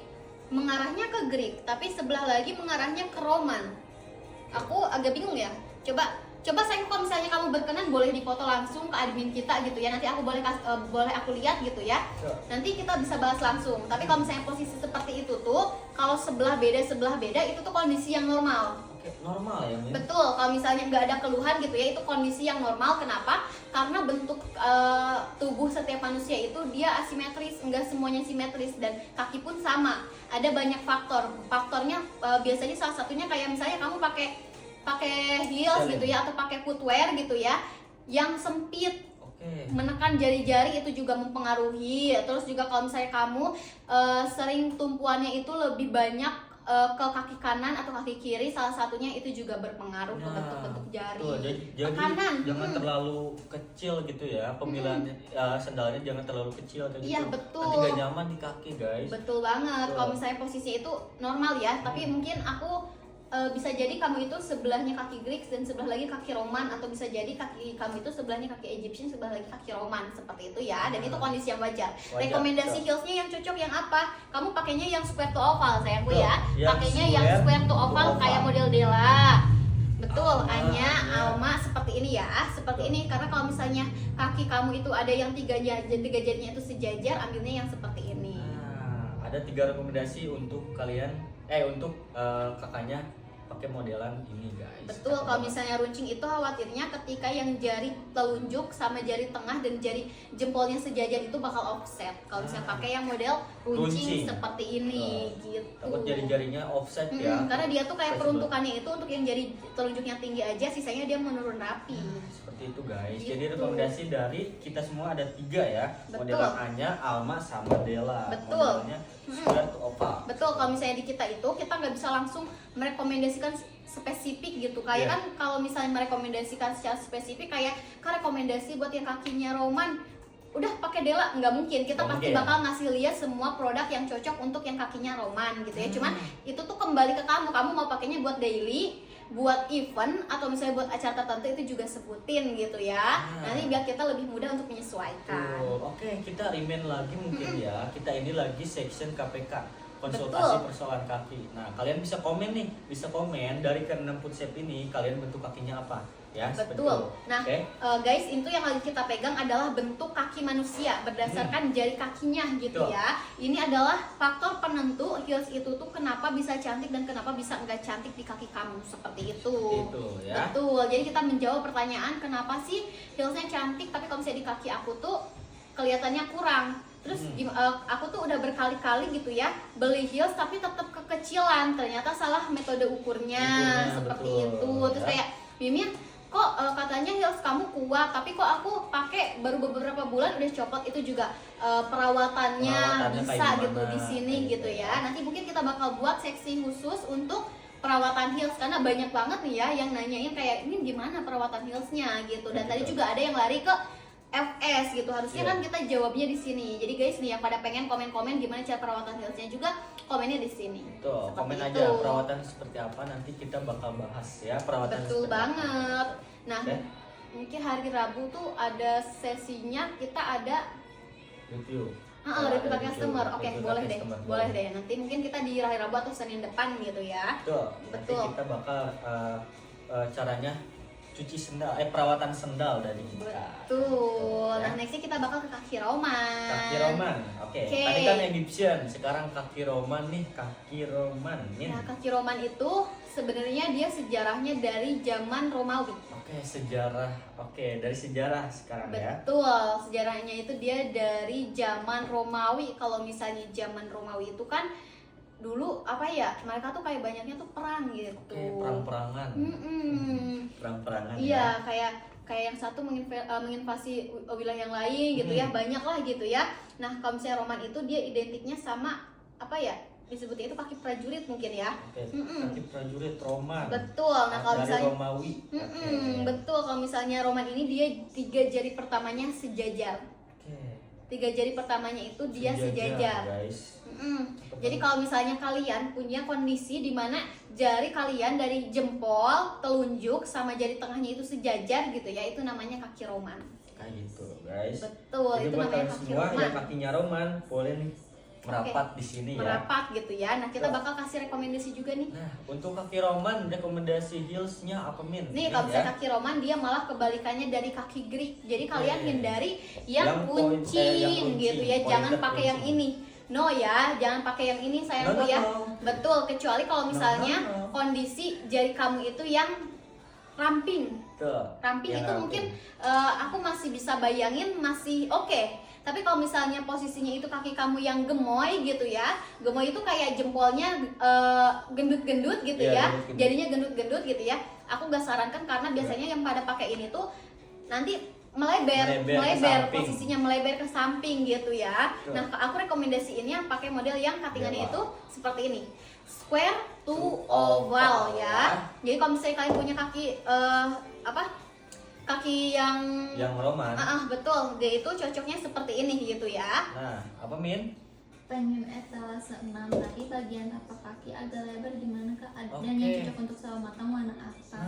mengarahnya ke Greek, tapi sebelah lagi mengarahnya ke Roman. Aku agak bingung ya. Coba saya kalau misalnya kamu berkenan boleh difoto langsung ke admin kita gitu ya. Nanti aku boleh aku lihat gitu ya. Nanti kita bisa bahas langsung. Tapi kalau misalnya posisi seperti itu tuh, kalau sebelah beda itu tuh kondisi yang normal. Oke, normal ya, Min? Betul, kalau misalnya nggak ada keluhan gitu ya, itu kondisi yang normal. Kenapa? Karena bentuk tubuh setiap manusia itu dia asimetris, nggak semuanya simetris, dan kaki pun sama. Ada banyak faktornya biasanya salah satunya kayak misalnya kamu pakai heels gitu ya, atau pakai footwear gitu ya, yang sempit. Oke. Menekan jari-jari itu juga mempengaruhi. Terus juga kalau misalnya kamu sering tumpuannya itu lebih banyak ke kaki kanan atau kaki kiri, salah satunya itu juga berpengaruh ke bentuk-bentuk jari. Tuh, jadi Kanan. jangan terlalu kecil gitu ya, pemilihan sandalnya jangan terlalu kecil kayak Iya, gitu. betul. Nanti gak nyaman di kaki, guys. Betul banget. Betul. Kalau misalnya posisi itu normal ya, tapi mungkin aku bisa jadi kamu itu sebelahnya kaki Greek dan sebelah lagi kaki Roman, atau bisa jadi kaki kamu itu sebelahnya kaki Egyptian, sebelah lagi kaki Roman, seperti itu ya. Dan itu kondisi yang wajar. Rekomendasi heelsnya yang cocok yang apa? Kamu pakainya yang square to oval sayangku ya. Yang Pakainya yang square to oval kayak model Della. Betul, Anya, Alma seperti ini ya, seperti ini. Karena kalau misalnya kaki kamu itu ada yang tiga jarinya itu sejajar, ambilnya yang seperti ini. Nah, ada 3 rekomendasi untuk kalian, untuk kakaknya pakai modelan ini, guys. Betul, kalau misalnya runcing itu khawatirnya ketika yang jari telunjuk sama jari tengah dan jari jempolnya sejajar itu bakal offset. Kalau misalnya pakai yang model runcing seperti ini gitu. Takut jari-jarinya offset ya. Karena dia tuh kayak Flexible. peruntukannya itu untuk yang jari telunjuknya tinggi aja, sisanya dia menurun rapi. Seperti itu, guys. Gitu. Jadi rekomendasi dari kita semua ada 3 ya. Betul. Modelan Anya, Alma, sama Della. Betul. Modelnya square to oval. Betul, kalau misalnya di kita itu kita nggak bisa langsung merekomendasikan spesifik gitu. Kayak Iya. kan kalau misalnya merekomendasikan secara spesifik kayak rekomendasi buat yang kakinya Roman udah pakai Della, nggak mungkin. Kita Nggak pasti mungkin. bakal ngasih lihat semua produk yang cocok untuk yang kakinya Roman gitu ya. Cuman itu tuh kembali ke kamu mau pakainya buat daily, buat event, atau misalnya buat acara tertentu itu juga sebutin gitu ya. Nanti biar kita lebih mudah untuk menyesuaikan. Tuh, oke, kita remind lagi mungkin ya. Kita ini lagi section KPK, konsultasi Betul. persoalan kaki. Nah, kalian bisa komen nih, bisa komen dari ke-6 foot shape ini kalian bentuk kakinya apa ya? seperti Betul. itu. Nah, Oke? guys, itu yang lagi kita pegang adalah bentuk kaki manusia berdasarkan jari kakinya gitu Betul. ya. Ini adalah faktor penentu heels itu tuh kenapa bisa cantik dan kenapa bisa enggak cantik di kaki kamu, seperti itu. Itu ya. Betul. Jadi kita menjawab pertanyaan kenapa sih heelsnya cantik tapi kalau misalnya di kaki aku tuh kelihatannya kurang. Terus aku tuh udah berkali-kali gitu ya beli heels tapi tetap kekecilan. Ternyata salah metode ukurnya seperti betul, itu. Terus ya. kayak Mimin kok katanya heels kamu kuat tapi kok aku pakai baru beberapa bulan udah copot. Itu juga perawatannya bisa kayak gitu gimana, di sini kayak gitu ya. Nanti mungkin kita bakal buat seksi khusus untuk perawatan heels karena banyak banget nih ya yang nanyain kayak ini gimana perawatan heelsnya gitu. Dan tadi juga ada yang lari ke FS gitu, harusnya kan kita jawabnya di sini. Jadi guys nih yang pada pengen komen-komen gimana cara perawatan heelsnya juga komennya di sini. Tuh, Seperti komen itu. aja perawatan seperti apa, nanti kita bakal bahas ya perawatan Betul seperti banget. Nah, Oke. mungkin hari Rabu tuh ada sesinya kita ada review. review ke customer. Oke, Review ke boleh deh. customer, Boleh deh. Nanti mungkin kita di hari Rabu atau Senin depan gitu ya. Betul. Nanti Betul. kita bakal caranya cuci sendal, perawatan sendal dari kita. Betul. Ya. Nah, nextnya kita bakal ke kaki Roman. Kaki Roman, oke. Oke. Tadi kan Egyptian, sekarang kaki Roman nih, kaki Roman nih. Nah, kaki Roman itu sebenarnya dia sejarahnya dari zaman Romawi. Oke, sejarah. Oke, dari sejarah sekarang ya. Betul, sejarahnya itu dia dari zaman Romawi. Kalau misalnya zaman Romawi itu kan dulu apa ya? Mereka tuh kayak banyaknya tuh perang gitu. Oke, perang-perangan. Perang-perangan Iya, kayak yang satu menginvasi wilayah yang lain gitu ya, banyak lah gitu ya. Nah, kalau misalnya Roman itu dia identiknya sama apa ya? disebutnya itu kaki prajurit mungkin ya. Oke, kaki prajurit Roman. Betul. Nah kalau Dari misalnya Romawi. betul, kalau misalnya Roman ini dia 3 jari pertamanya sejajar. Oke. 3 jari pertamanya itu dia sejajar. Guys. Jadi kalau misalnya kalian punya kondisi di mana jari kalian dari jempol, telunjuk sama jari tengahnya itu sejajar gitu ya, itu namanya kaki Roman. Kayak gitu, guys. Betul, Jadi itu buat namanya kalian kaki semua Roman. yang kakinya Roman boleh nih merapat di sini ya. Merapat gitu ya. Nah, kita bakal kasih rekomendasi juga nih. Nah, untuk kaki Roman rekomendasi heelsnya apa Min? Nih kalau misalnya kaki Roman dia malah kebalikannya dari kaki Greek. Jadi kalian hindari yang kuncing gitu ya. Jangan pakai yang ini. No ya, jangan pakai yang ini sayangku ya. Betul, kecuali kalau misalnya kondisi jari kamu itu yang ramping. Ramping itu mungkin aku masih bisa bayangin masih oke. Tapi kalau misalnya posisinya itu kaki kamu yang gemoy gitu ya, gemoy itu kayak jempolnya gendut-gendut gitu ya, jadinya gendut-gendut gitu ya. Aku gak sarankan karena biasanya yang pada pakai ini tuh nanti melebar posisinya melebar ke samping gitu ya. Nah aku rekomendasiin yang pakai model yang cuttingannya itu seperti ini, square to oval ya. Jadi kalau misalnya kalian punya kaki kaki yang Roman. Betul, dia itu cocoknya seperti ini gitu ya. Nah, apa Min? Pengen etalase 6 tadi bagian tapak kaki agak lebar gimana Kak? Dan yang cocok untuk sawo matang warna apa?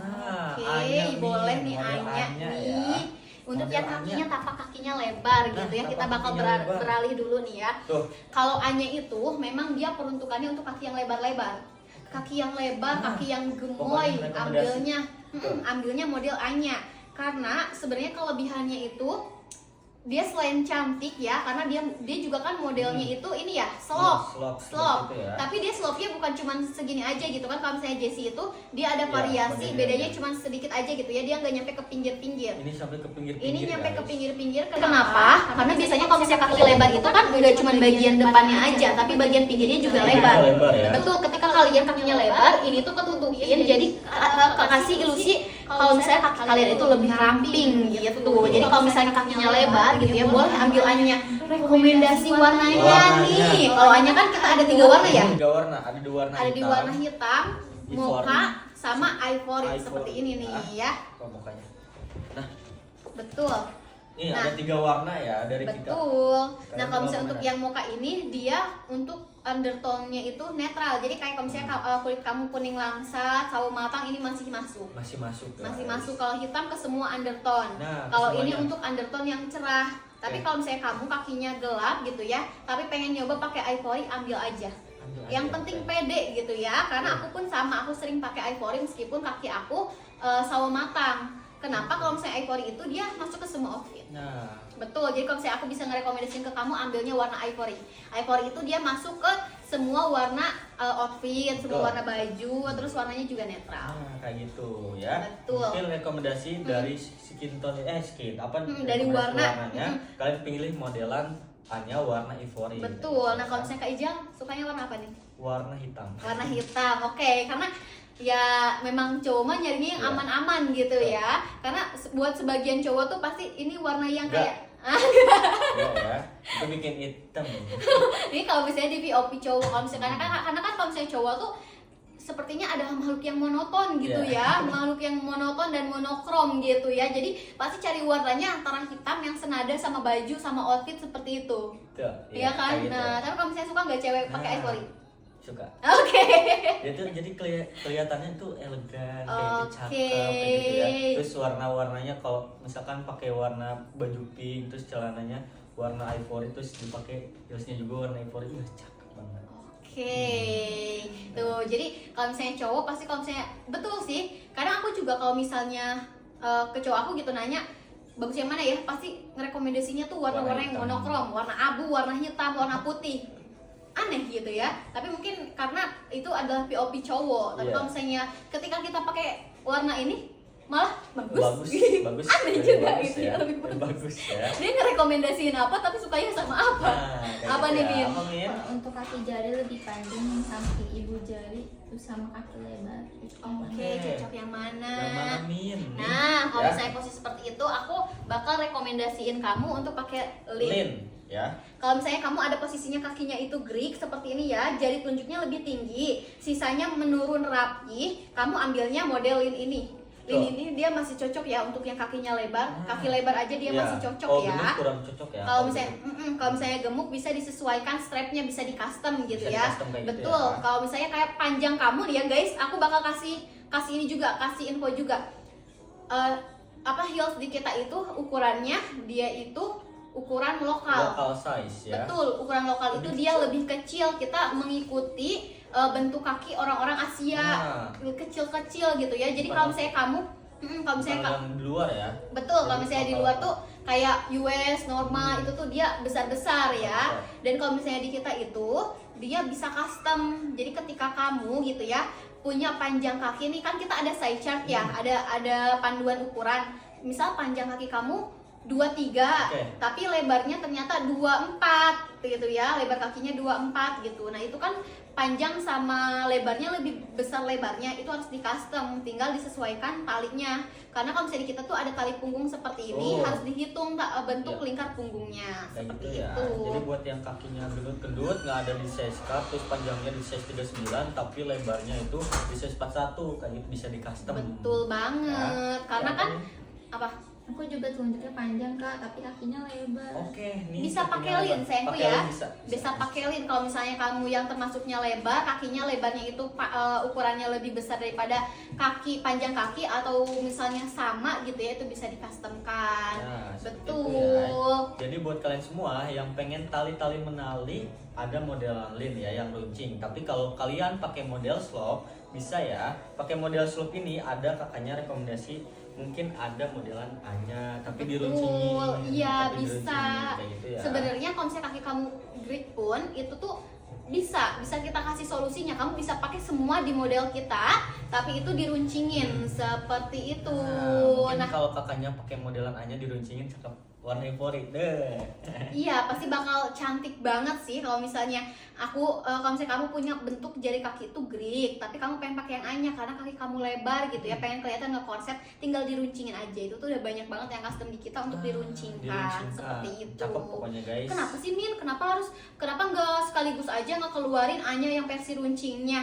Oke, boleh nih Anya nih. Untuk yang kakinya tapak kakinya lebar gitu ya, kita bakal beralih dulu nih ya. Kalau Anya itu memang dia peruntukannya untuk kaki yang lebar-lebar. Kaki yang lebar, kaki yang gemoy, ambilnya model Anya. Karena sebenarnya kelebihannya itu dia selain cantik ya, karena dia juga kan modelnya itu ini ya, slope. Gitu ya. Tapi dia slope-nya bukan cuma segini aja gitu kan. Kalau misalnya Jessie itu dia ada variasi, bedanya cuma sedikit aja gitu ya. Dia nggak nyampe ke pinggir-pinggir. Ini sampai ke pinggir-pinggir. Ini nyampe ke pinggir-pinggir. Kenapa? Karena biasanya kalau misalnya kaki lebar itu kan udah cuma bagian depannya aja, tapi bagian pinggirnya juga lebar. Ya? Betul, ketika kalian kakinya lebar, ini tuh ketutupin, jadi kasih ilusi kalau misalnya kaki kalian itu lebih ramping gitu. Jadi kalau misalnya kakinya lebar gitu ya, boleh ambil Anya. Rekomendasi warnanya nih. Kalau Anya kan kita ada 3 warna ya? 3 warna, ada 2 warna. Ada 2 warna hitam, mocha, sama ivory Ivory. seperti ini nih ya. Apa mukanya? Nah, Betul. ini ada 3 warna ya dari kita. Betul. Nah, Kalian kalau mau misalnya untuk mana? yang mocha ini dia untuk undertone-nya itu netral. Jadi kayak kalau misalnya kulit kamu kuning langsat, sawo matang ini masih masuk. Masih masuk. Masih masuk. Kalau hitam ke semua undertone. Nah, Kalau ini kesemuanya. untuk undertone yang cerah. Tapi kalau misalnya kamu kakinya gelap gitu ya, tapi pengen nyoba pakai ivory, ambil aja. Yang penting pede gitu ya. Karena aku pun sama, aku sering pakai ivory meskipun kaki aku sawo matang. Kenapa? Kalau misalnya ivory itu dia masuk ke semua outfit. Nah, Betul, jadi kalau misalnya aku bisa ngerekomendasiin ke kamu, ambilnya warna ivory. Ivory itu dia masuk ke semua warna outfit, semua warna baju, terus warnanya juga netral. kayak gitu ya. Betul. Mungkin rekomendasi dari skin tone Dari warna. warnanya. Kalian pilih modelan hanya warna ivory. Betul, nah kalau misalnya Kak Ijal, sukanya warna apa nih? Warna hitam. Warna hitam, oke. Karena ya memang cowok mah nyarinya yang aman-aman gitu ya. Karena buat sebagian cowok tuh pasti ini warna yang kayak ya, itu bikin hitam. ini kalau misalnya di POV cowok, kalau misalnya karena kan kalau misalnya cowok tuh sepertinya ada makhluk yang monoton gitu ya, makhluk yang monoton dan monokrom gitu ya. Jadi pasti cari warnanya antara hitam yang senada sama baju sama outfit seperti itu. Iya kan? Gitu. Nah, tapi kalau misalnya suka nggak cewek pakai ivory? Suka. Oke. Itu jadi kelihatannya tuh elegan, kayak Oke. cakep kayak gitu ya. Terus warna-warnanya kalau misalkan pakai warna baju pink, terus celananya warna ivory, terus dipakai heelsnya juga warna ivory, cakep banget. Oke, tuh jadi kalau misalnya cowok pasti kalau misalnya betul sih, karena aku juga kalau misalnya ke cowok aku gitu nanya bagus yang mana ya, pasti ngerekomendasinya tuh warna-warna yang monokrom, warna abu, warna hitam, warna putih, aneh gitu ya. Tapi mungkin karena itu adalah POV cowok, tapi kalau misalnya ketika kita pakai warna ini malah bagus. Aneh juga bagus gitu ya. ya, lebih bagus. ya. Dia ngerekomendasiin apa tapi sukanya sama apa? Apa nih, Min? Apa, Min? Untuk kaki jari lebih panjang yang samping ibu jari terus sama kaki lebar. Oke, cocok yang mana? Yang mana, Min? Nah, kalau Ya. misalnya posisi seperti itu, aku bakal bakal rekomendasiin kamu untuk pakai lin. Lin ya. Kalau misalnya kamu ada posisinya kakinya itu Greek seperti ini ya, jari telunjuknya lebih tinggi, sisanya menurun rapi, kamu ambilnya model lin ini. Lin ini dia masih cocok ya untuk yang kakinya lebar, kaki lebar aja dia masih cocok ya. Gemuk kurang cocok ya. Kalau misalnya gemuk bisa disesuaikan, strapnya bisa di custom gitu Bisa ya. di-custom kayak gitu Betul. ya. Kalau misalnya kayak panjang kamu nih ya guys, aku bakal kasih ini juga, kasih info juga. Heels di kita itu ukurannya dia itu ukuran lokal. Lokal size ya. Betul, ukuran lokal itu dia lebih kecil. Kita mengikuti bentuk kaki orang-orang Asia, kecil-kecil gitu ya. Jadi kalau misalnya kamu kalau misalnya yang di luar ya. betul, kalau misalnya di luar tuh kayak US, norma itu tuh dia besar-besar ya. Dan kalau misalnya di kita itu dia bisa custom. Jadi ketika kamu gitu ya punya panjang kaki nih, kan kita ada size chart ya, ada panduan ukuran. Misal panjang kaki kamu 23, tapi lebarnya ternyata 24 gitu ya, lebar kakinya 24 gitu. Nah itu kan panjang sama lebarnya lebih besar, lebarnya itu harus di custom, tinggal disesuaikan talinya. Karena kalau misalnya kita tuh ada tali punggung seperti ini, harus dihitung bentuk lingkar punggungnya seperti gitu ya. itu. Jadi buat yang kakinya gendut-gendut nggak ada di size cut, terus panjangnya di size 39 tapi lebarnya itu di size 41, kayak gitu bisa di custom. Betul banget, karena kan apa? Aku juga telunjuknya panjang kak, tapi kakinya lebar. Oke, nih Bisa pakai lin sayangku ya. Bisa pakai lin kalau misalnya kamu yang termasuknya lebar, kakinya lebarnya itu ukurannya lebih besar daripada panjang kaki, atau misalnya sama gitu ya, itu bisa dicustomkan. Nah, betul. Ya. Jadi buat kalian semua yang pengen tali-tali menali, ada modelan lin ya yang runcing. Tapi kalau kalian pakai model slope bisa ya. Pakai model slope ini ada kakaknya rekomendasi, mungkin ada modelan A-nya tapi diruncingin. Iya bisa. Gitu ya. Sebenarnya kalau misalnya kaki kamu Greek pun itu tuh bisa kita kasih solusinya. Kamu bisa pakai semua di model kita, tapi itu diruncingin seperti itu. Mungkin kalau kakaknya pakai modelan A-nya diruncingin cakep, warna euforik deh. Iya, pasti bakal cantik banget sih kalau misalnya kalau misalnya kamu punya bentuk jari kaki itu Greek, tapi kamu pengen pakai yang A-nya karena kaki kamu lebar gitu ya, pengen kelihatan nge-konsep, tinggal diruncingin aja. Itu tuh udah banyak banget yang custom di kita untuk diruncingkan. Seperti itu. Cakep pokoknya guys. Kenapa sih Min? Kenapa nggak sekaligus aja nggak keluarin A-nya yang versi runcingnya?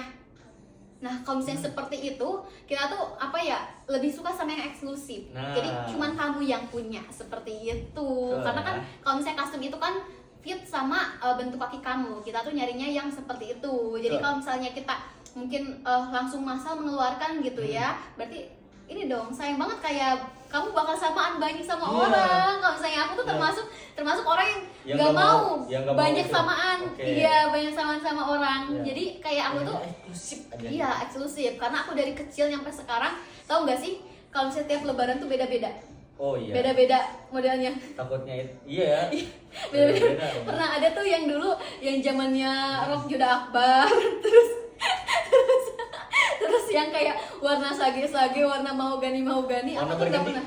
Nah, kalau misalnya seperti itu, kita tuh lebih suka sama yang eksklusif. Jadi cuman kamu yang punya seperti itu. Karena kan kalau misalnya custom itu kan fit sama bentuk kaki kamu. Kita tuh nyarinya yang seperti itu. Jadi kalau misalnya kita mungkin langsung massal mengeluarkan gitu ya, berarti ini dong sayang banget, kayak kamu bakal samaan banyak sama orang. Kalau misalnya aku tuh termasuk orang yang nggak mau banyak samaan. Iya, banyak samaan sama orang. Jadi kayak aku tuh eksklusif aja. Iya, eksklusif. Karena aku dari kecil sampai sekarang, tahu nggak sih? Kalau misalnya tiap lebaran tuh beda-beda. Oh iya. Beda-beda modelnya. Takutnya iya. Beda-beda. Pernah ada tuh yang dulu yang zamannya rok Juda Akbar, terus yang kayak warna sage-sage, warna mahogani, aku tuh nggak pernah.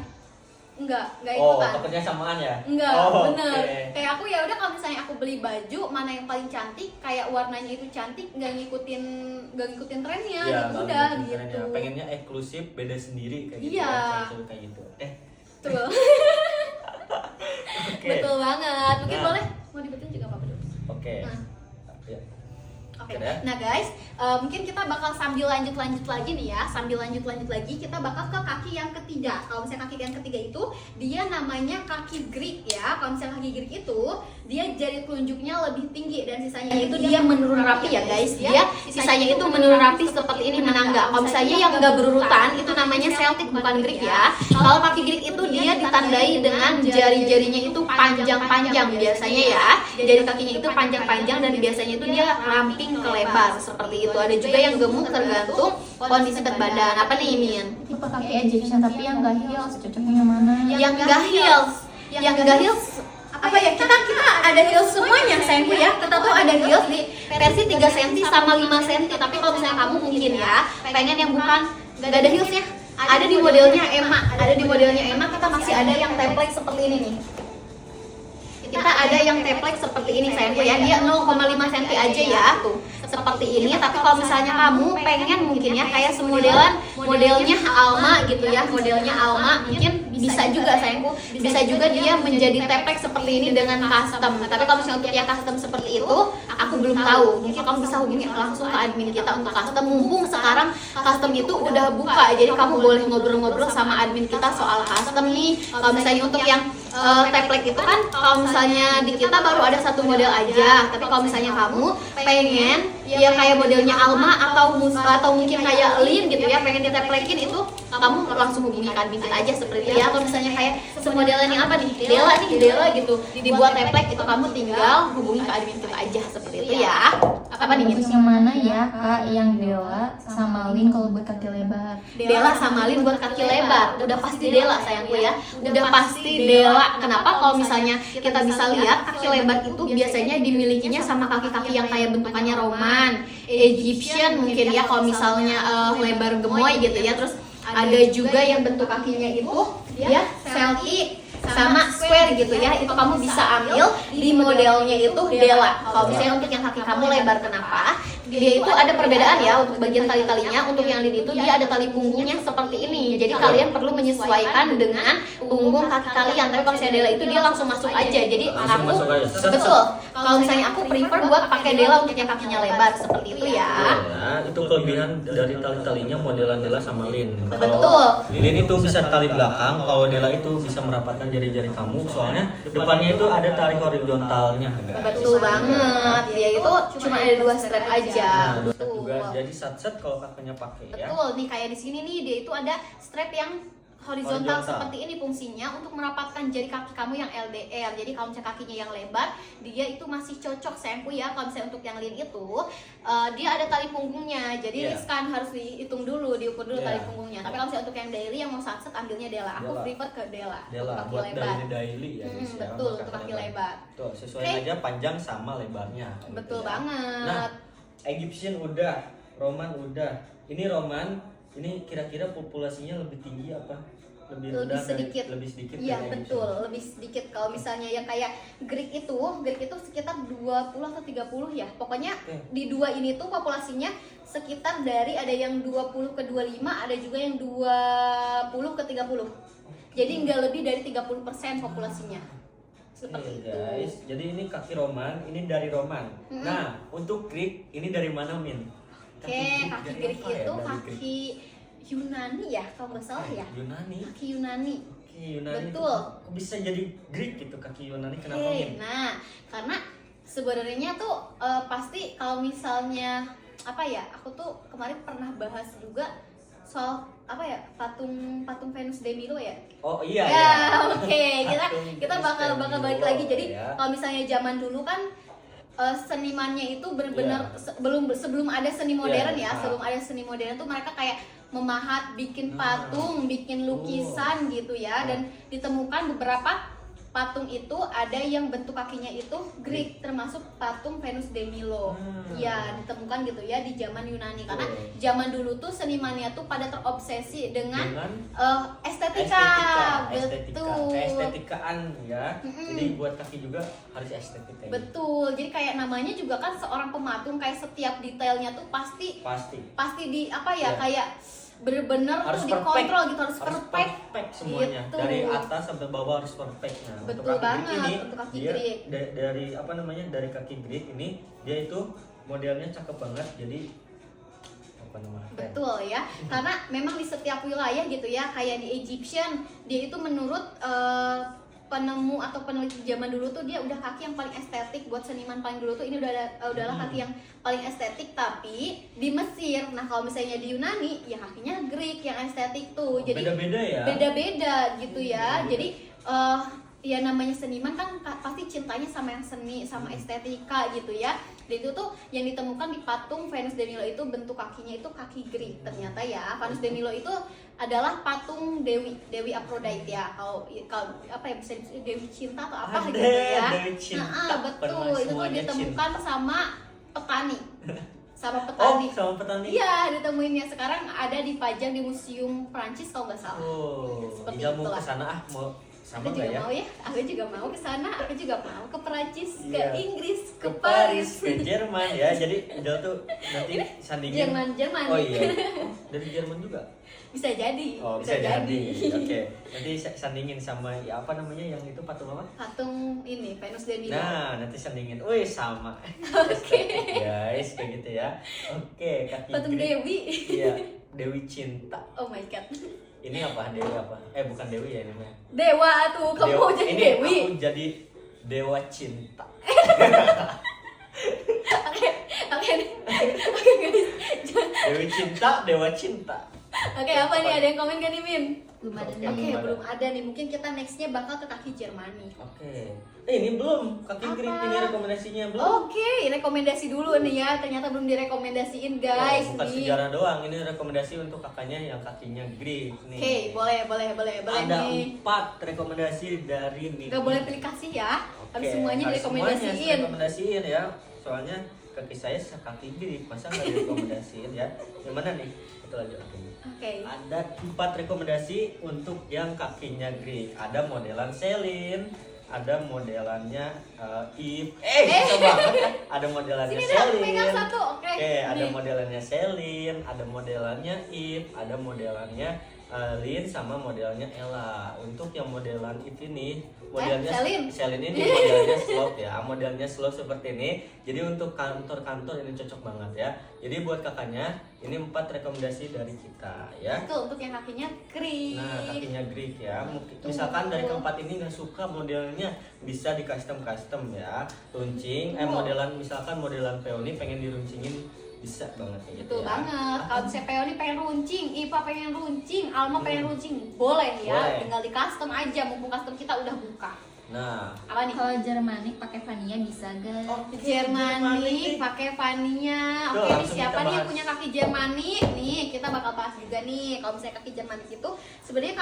Enggak ikutan. Takutnya samaan ya? Enggak, bener. Kayak aku ya udah, kalau misalnya aku beli baju mana yang paling cantik, kayak warnanya itu cantik, nggak ngikutin trennya, Ya, gitu udah gitu. Trennya. Pengennya eksklusif, beda sendiri kayak gitu. Iya. Kayak gitu. Betul. Betul banget. Mungkin boleh mau dibetul juga apa dulu? Oke. Oke. Nah guys, mungkin kita bakal sambil lanjut lagi nih ya. Sambil lanjut lagi, kita bakal ke kaki yang ketiga. Kalau misalnya kaki yang ketiga itu dia namanya kaki Greek ya. Kalau misalnya kaki Greek itu dia jari telunjuknya lebih tinggi, dan sisanya itu dia menurun rapi ya guys. Dia sisanya itu menurun rapi seperti ini, menangga. Kalau misalnya yang enggak berurutan itu namanya Celtic, bukan Greek ya. Kalau kaki Greek itu dia ditandai dengan jari-jarinya itu panjang-panjang biasanya ya. Jari kakinya itu panjang-panjang, dan biasanya itu dia ramping ke lebar seperti itu. Ada juga yang gemuk, tergantung kondisi berat badan. Apa nih Min? Tipe kaki Egyptian tapi yang nggak heels, cocoknya yang mana? Yang nggak heels apa ya, kita ada heels semuanya sayangku ya. Kita tuh ada heels di versi 3 cm sama 5 cm. Tapi kalau misalnya kamu mungkin ya pengen yang bukan nggak ada heelsnya, ada di modelnya Emma, kita masih ada yang template seperti ini nih. Kita ada yang template seperti ini sayangku ya, dia 0,5 cm aja ya tuh, seperti ini. Tapi kalau misalnya kamu pengen mungkin ya kayak modelnya Alma gitu ya, modelnya Alma, mungkin bisa juga sayangku, bisa juga dia menjadi teplek seperti ini dengan custom. Tapi kalau misalnya untuk yang custom seperti itu, aku belum tahu. Mungkin kamu bisa hubungi langsung ke admin kita untuk custom. Mumpung sekarang custom itu udah buka, jadi kamu boleh ngobrol-ngobrol sama admin kita soal custom nih. Kalau misalnya untuk yang teplek itu kan, kalau misalnya di kita baru ada satu model aja. Tapi kalau misalnya kamu pengen ya kayak modelnya Alma atau mungkin kayak Lin gitu ya, pengen diteplekin, itu kamu langsung hubungi ke admin kita aja seperti itu ya. Atau misalnya kayak semodelan yang apa nih, Dela gitu dibuat teplek, itu kamu tinggal hubungi ke admin kita aja seperti itu ya. Apa nih? Bagus yang mana ya Kak? Yang Dela sama Lin kalau buat kaki lebar. Dela sama Lin buat kaki lebar, udah pasti Dela sayangku ya, udah pasti Dela. Kenapa? Kalau misalnya kita bisa lihat kaki lebar itu biasanya dimilikinya sama kaki-kaki yang kayak bentukannya Roman, Egyptian mungkin ya, kalau misalnya lebar gemoy gitu ya. Terus ada juga yang bentuk kakinya itu ya selkie sama square gitu ya, itu kamu bisa ambil di modelnya itu Dela. Kalau misalnya untuk yang kaki kamu lebar, kenapa? Dia itu ada perbedaan ya untuk bagian tali-talinya. Untuk yang Lin itu dia ada tali punggungnya seperti ini, jadi kalian perlu menyesuaikan dengan punggung kaki kalian. Tapi kalau misalnya Dela itu dia langsung masuk aja, jadi Langsung aku masuk aja. betul. Kalau misalnya aku prefer buat pakai Dela untuk yang kakinya lebar seperti itu ya. Ya, itu kelebihan dari tali-talinya modelan Dela sama Lin. Betul. Lin itu bisa tali belakang, kalau Dela itu bisa merapatkan jari-jari kamu, soalnya depannya itu ada tali horizontalnya. Betul banget. Dia itu cuma ada 2 strap aja. Nah, Betul. juga jadi set kalau kakaknya pakai ya. Betul, nih kayak di sini nih dia itu ada strap yang horizontal Horizontal. seperti ini, fungsinya untuk merapatkan jari kaki kamu yang LDR. Jadi kalau misalnya kakinya yang lebar, dia itu masih cocok sayangku ya. Kalau misalnya untuk yang Lin itu dia ada tali punggungnya, jadi riskan, harus dihitung dulu, diukur dulu tali punggungnya. Tapi kalau misalnya untuk yang daily yang mau satset, ambilnya Dela. Aku prefer ke Dela untuk kaki buat lebar. daily ya guys ya, Betul, buat untuk kaki lebar. Tuh, sesuai Oke. aja panjang sama lebarnya. Betul Gitu ya. banget. Nah, Egyptian udah, Roman udah. Ini Roman, ini kira-kira populasinya lebih tinggi apa? Lebih rendah sedikit. lebih sedikit Iya dari betul, Egyptian? lebih sedikit. Kalau misalnya yang kayak Greek itu sekitar 20 atau 30 ya. Pokoknya di dua ini tuh populasinya sekitar dari ada yang 20 ke 25, ada juga yang 20 ke 30. Jadi nggak lebih dari 30% populasinya. Seperti itu. Guys, jadi ini kaki Roman, ini dari Roman. Nah, untuk Greek ini dari mana, Min? Oke, kaki dari Greek apa ya, itu dari kaki Yunani ya, kalau nggak salah ya. Yunani. Kaki Yunani. Kaki Yunani. Betul. Kok bisa jadi Greek gitu kaki Yunani, kenapa, Oke, Min? nah karena sebenarnya tuh pasti kalau misalnya apa ya, aku tuh kemarin pernah bahas juga soal apa ya, patung Venus de Milo ya. Oh iya Ya, iya. oke, Patung kita Venus bakal de balik Milo, lagi. Jadi ya. kalau misalnya zaman dulu kan senimannya itu benar-benar sebelum ada seni modern ya, sebelum ada seni modern tuh mereka kayak memahat, bikin patung, bikin lukisan gitu ya, dan ditemukan beberapa patung itu ada yang bentuk kakinya itu Greek, termasuk patung Venus de Milo. Ya, ditemukan gitu ya di zaman Yunani, karena zaman dulu tuh senimannya tuh pada terobsesi dengan estetika. Betul. Keestetikaan ya. Jadi buat kaki juga harus estetika. Betul. Jadi kayak namanya juga kan seorang pematung, kayak setiap detailnya tuh pasti di apa ya, kayak bener-bener harus tuh dikontrol gitu, harus perfect semuanya gitu. dari atas sampai bawah harus perfect. Nah, Betul untuk kaki banget, Greek ini, untuk kaki dia Greek. dari apa namanya, dari kaki Greek ini dia itu modelnya cakep banget, jadi apa namanya, betul ya, karena memang di setiap wilayah gitu ya, kayak di Egyptian dia itu menurut penemu atau peneliti zaman dulu tuh dia udah kaki yang paling estetik. Buat seniman paling dulu tuh ini udahlah kaki yang paling estetik. Tapi di Mesir, nah kalau misalnya di Yunani ya kakinya Greek yang estetik tuh. Jadi beda-beda ya, beda-beda gitu ya. Jadi ya namanya seniman kan pasti cintanya sama yang seni, sama estetika gitu ya. Dan itu tuh yang ditemukan di patung Venus de Milo itu, bentuk kakinya itu kaki Greek ternyata ya. Venus de Milo itu adalah patung Dewi Aphrodite ya. Kalau apa ya, bisa Dewi cinta atau apa gitu ya. Dewi cinta. Betul, itu tuh ditemukan sama petani. Sama petani. petani. Oh, sama petani. Iya, ditemuinnya sekarang ada dipajang di Museum Prancis kalau nggak salah. Oh, seperti iya mau itulah. kesana mau sama Aku nggak juga ya? mau ya, aku juga mau ke sana, aku juga mau ke Perancis, Iya. ke Inggris, ke Ke Paris. ke Jerman ya. Jadi Idol tuh nanti sandingin. Jerman. Oh iya. Dari Jerman juga? Bisa jadi. Oh, bisa jadi. Oke. Nanti sandingin sama ya apa namanya yang itu patung apa? Patung ini Venus dan Milo. Nah, nanti sandingin. Wih, sama. Oke. Guys, kayak gitu ya. Oke, kaki Patung Greek. Dewi. Iya, Dewi Cinta. Oh my god. Ini apa? Dewi apa? Bukan Dewi ya namanya. Dewa tuh, kamu mau jadi Ini Dewi. aku jadi Dewa Cinta. Oke, oke guys. Dewi Cinta, Dewa Cinta. Oke, apa nih? Ada yang komen gak nih, Min? Belum ada Oke. nih. Oke, belum ada. belum ada nih. Mungkin kita nextnya bakal ke kaki Jermani. Oke. Ini belum kaki Apa? Greek ini rekomendasinya belum. Oke, rekomendasi dulu nih ya. Ternyata belum direkomendasiin guys Bukan nih. sejarah doang, ini rekomendasi untuk kakaknya yang kakinya Greek nih. Oke, boleh Ada nih. 4 rekomendasi dari Nini. Gak boleh pilih kasih ya. Harus Oke, semuanya harus direkomendasiin. semuanya rekomendasiin ya. Soalnya kaki saya kaki Greek, masa nggak direkomendasiin ya? Yang mana nih? Itu aja. Oke. Ada 4 rekomendasi untuk yang kakinya Greek. Ada modelan Celine, ada modelannya Eve. Susah banget. Ada modelannya Sini dong, Celine. pegang satu. Oke. Ada Nih. modelannya Celine, ada modelannya Eve, ada modelannya Lin sama modelnya Ella. Untuk yang modelan Eve ini, modelnya Celine. ini modelnya slope ya. Modelnya slope seperti ini. Jadi untuk kantor-kantor ini cocok banget ya. Jadi buat kakaknya, ini 4 rekomendasi dari kita ya. Itu untuk yang kakinya Greek. Nah, kakinya Greek ya. Betul. Misalkan dari keempat ini nggak suka modelnya, bisa di custom ya. Runcing, modelan misalkan modelan peony pengen diruncingin, bisa banget kayak gitu. Betul Ya. banget. Kalau misalnya Peony pengen runcing, Ipa pengen runcing, Alma pengen runcing, boleh ya. Boleh. Tinggal di custom aja. Mumpung custom kita udah buka. Nah, Apa nih? Kalau Jermanik pakai Vania bisa guys. Jermanik pakai Vania. Tuh, Oke, nih langsung siapa kita nih yang bahas. punya kaki Jermanik? Nih, kita bakal bahas juga nih. Kalau misalnya kaki Jermanik itu sebenarnya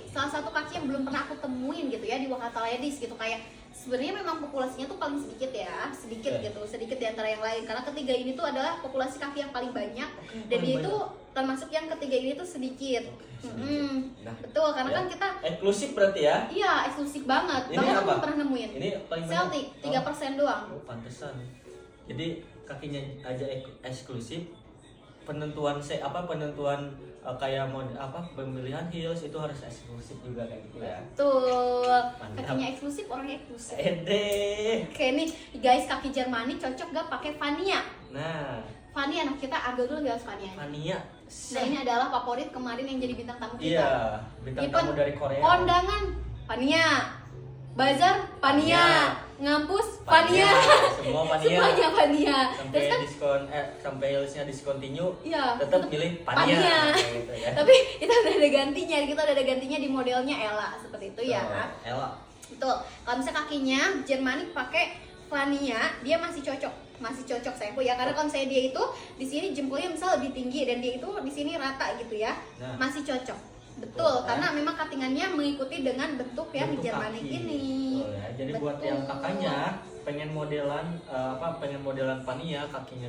salah satu kaki yang belum pernah aku temuin gitu ya di Wakata Ladies gitu, kayak sebenarnya memang populasinya tuh paling sedikit ya, sedikit Oke. gitu, sedikit di antara yang lain. Karena ketiga ini tuh adalah populasi kaki yang paling banyak dan paling dia itu banyak. termasuk yang ketiga ini tuh sedikit. sedikit. Nah, Betul, karena ya. kan kita Eksklusif berarti ya. iya eksklusif banget. Ini Bahkan aku apa? belum pernah nemuin. Ini paling banyak. Celtic 3% doang. Oh, pantesan. Jadi kakinya aja eksklusif. Penentuan kayak pemilihan heels itu harus eksklusif juga kayak gitu ya. Tuh, Mantap. kakinya eksklusif, orangnya eksklusif. Oke nih, guys, kaki Jermani cocok gak pakai Vania? Nah, Vania, nah kita ambil dulu guys Vania. Vania. Nah ini adalah favorit kemarin yang jadi bintang tamu kita. Iya, bintang Event tamu dari Korea. Kondangan Vania, bazar Vania, ngampus Vania, Semua Vania. semuanya Vania. Sampai Terus kan, diskon sampai heelsnya discontinue. iya, Tetap pilih Vania. Vania. Kayak gitu ya. Tapi kita udah ada gantinya, di modelnya Ella seperti itu ya. Tuh, Ella. Betul. Kalau misalnya kakinya Jermanik pakai Vania, dia masih cocok sayangku ya, karena kalau misalnya dia itu di sini jempolnya misal lebih tinggi dan dia itu di sini rata gitu ya, Nah. masih cocok. Betul, Betul, kan? karena memang cuttingannya mengikuti dengan bentuk yang Bentuk Jermanik kaki. ini. Betul ya. Jadi buat Betul. yang kakaknya pengen modelan Vania kakinya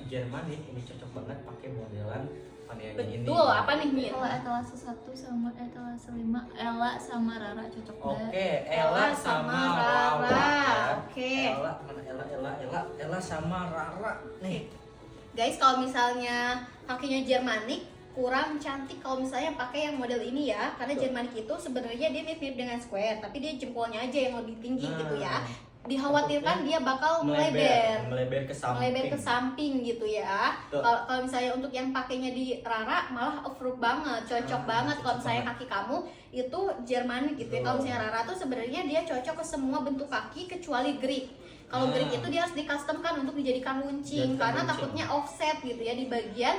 Jermanik, ini cocok banget pakai modelan Vania ini. Betul, apa nih Min? Kalau etalase 1 sama etalase 5, Ella sama Rara cocok banget. Oke, Ella sama Rara. Ya. Oke. Ella mana Ella sama Rara nih. Guys, kalau misalnya kakinya Jermanik kurang cantik kalau misalnya pakai yang model ini ya, karena Betul. Jermanik itu sebenarnya dia mirip dengan square, tapi dia jempolnya aja yang lebih tinggi Nah, gitu ya. Dikhawatirkan dia bakal melebar ke ke samping gitu ya. Tuh. Kalau misalnya untuk yang pakainya di Rara malah off-road banget, cocok banget. Kalau cocok misalnya banget. kaki kamu itu Jermanik gitu ya. Kalau Betul. misalnya Rara tuh sebenarnya dia cocok ke semua bentuk kaki kecuali Greek. Kalau Nah. Greek itu dia harus di-customkan untuk dijadikan runcing Dijadikan karena runcing. takutnya offset gitu ya di bagian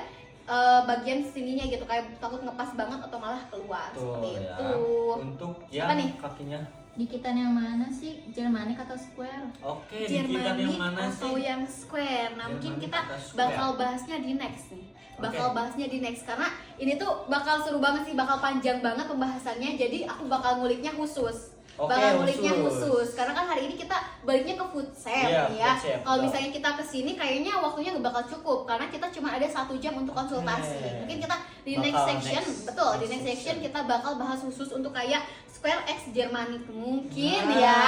sininya gitu, kayak takut ngepas banget atau malah keluar Tuh seperti ya. itu. Untuk Apa yang nih? kakinya. Dikitan yang mana sih? Jermanik atau square? Oke, dikitan yang Jermanik mana atau sih? yang square. Nah, mungkin Jermanik kita atau square? bakal bahasnya di next nih. Bakal Oke. bahasnya di next karena ini tuh bakal seru banget sih, bakal panjang banget pembahasannya. Jadi aku bakal nguliknya khusus. Oke, bakal nguliknya khusus. khusus karena kan hari ini kita baliknya ke food shape Iya, ya. food shape, Kalau betul. misalnya kita kesini kayaknya waktunya nggak bakal cukup karena kita cuma ada 1 jam untuk konsultasi. Oke. Mungkin kita di Bakal next section, next- betul di next next section section. kita bakal bahas khusus untuk kayak Square X Germanic mungkin Nah. ya.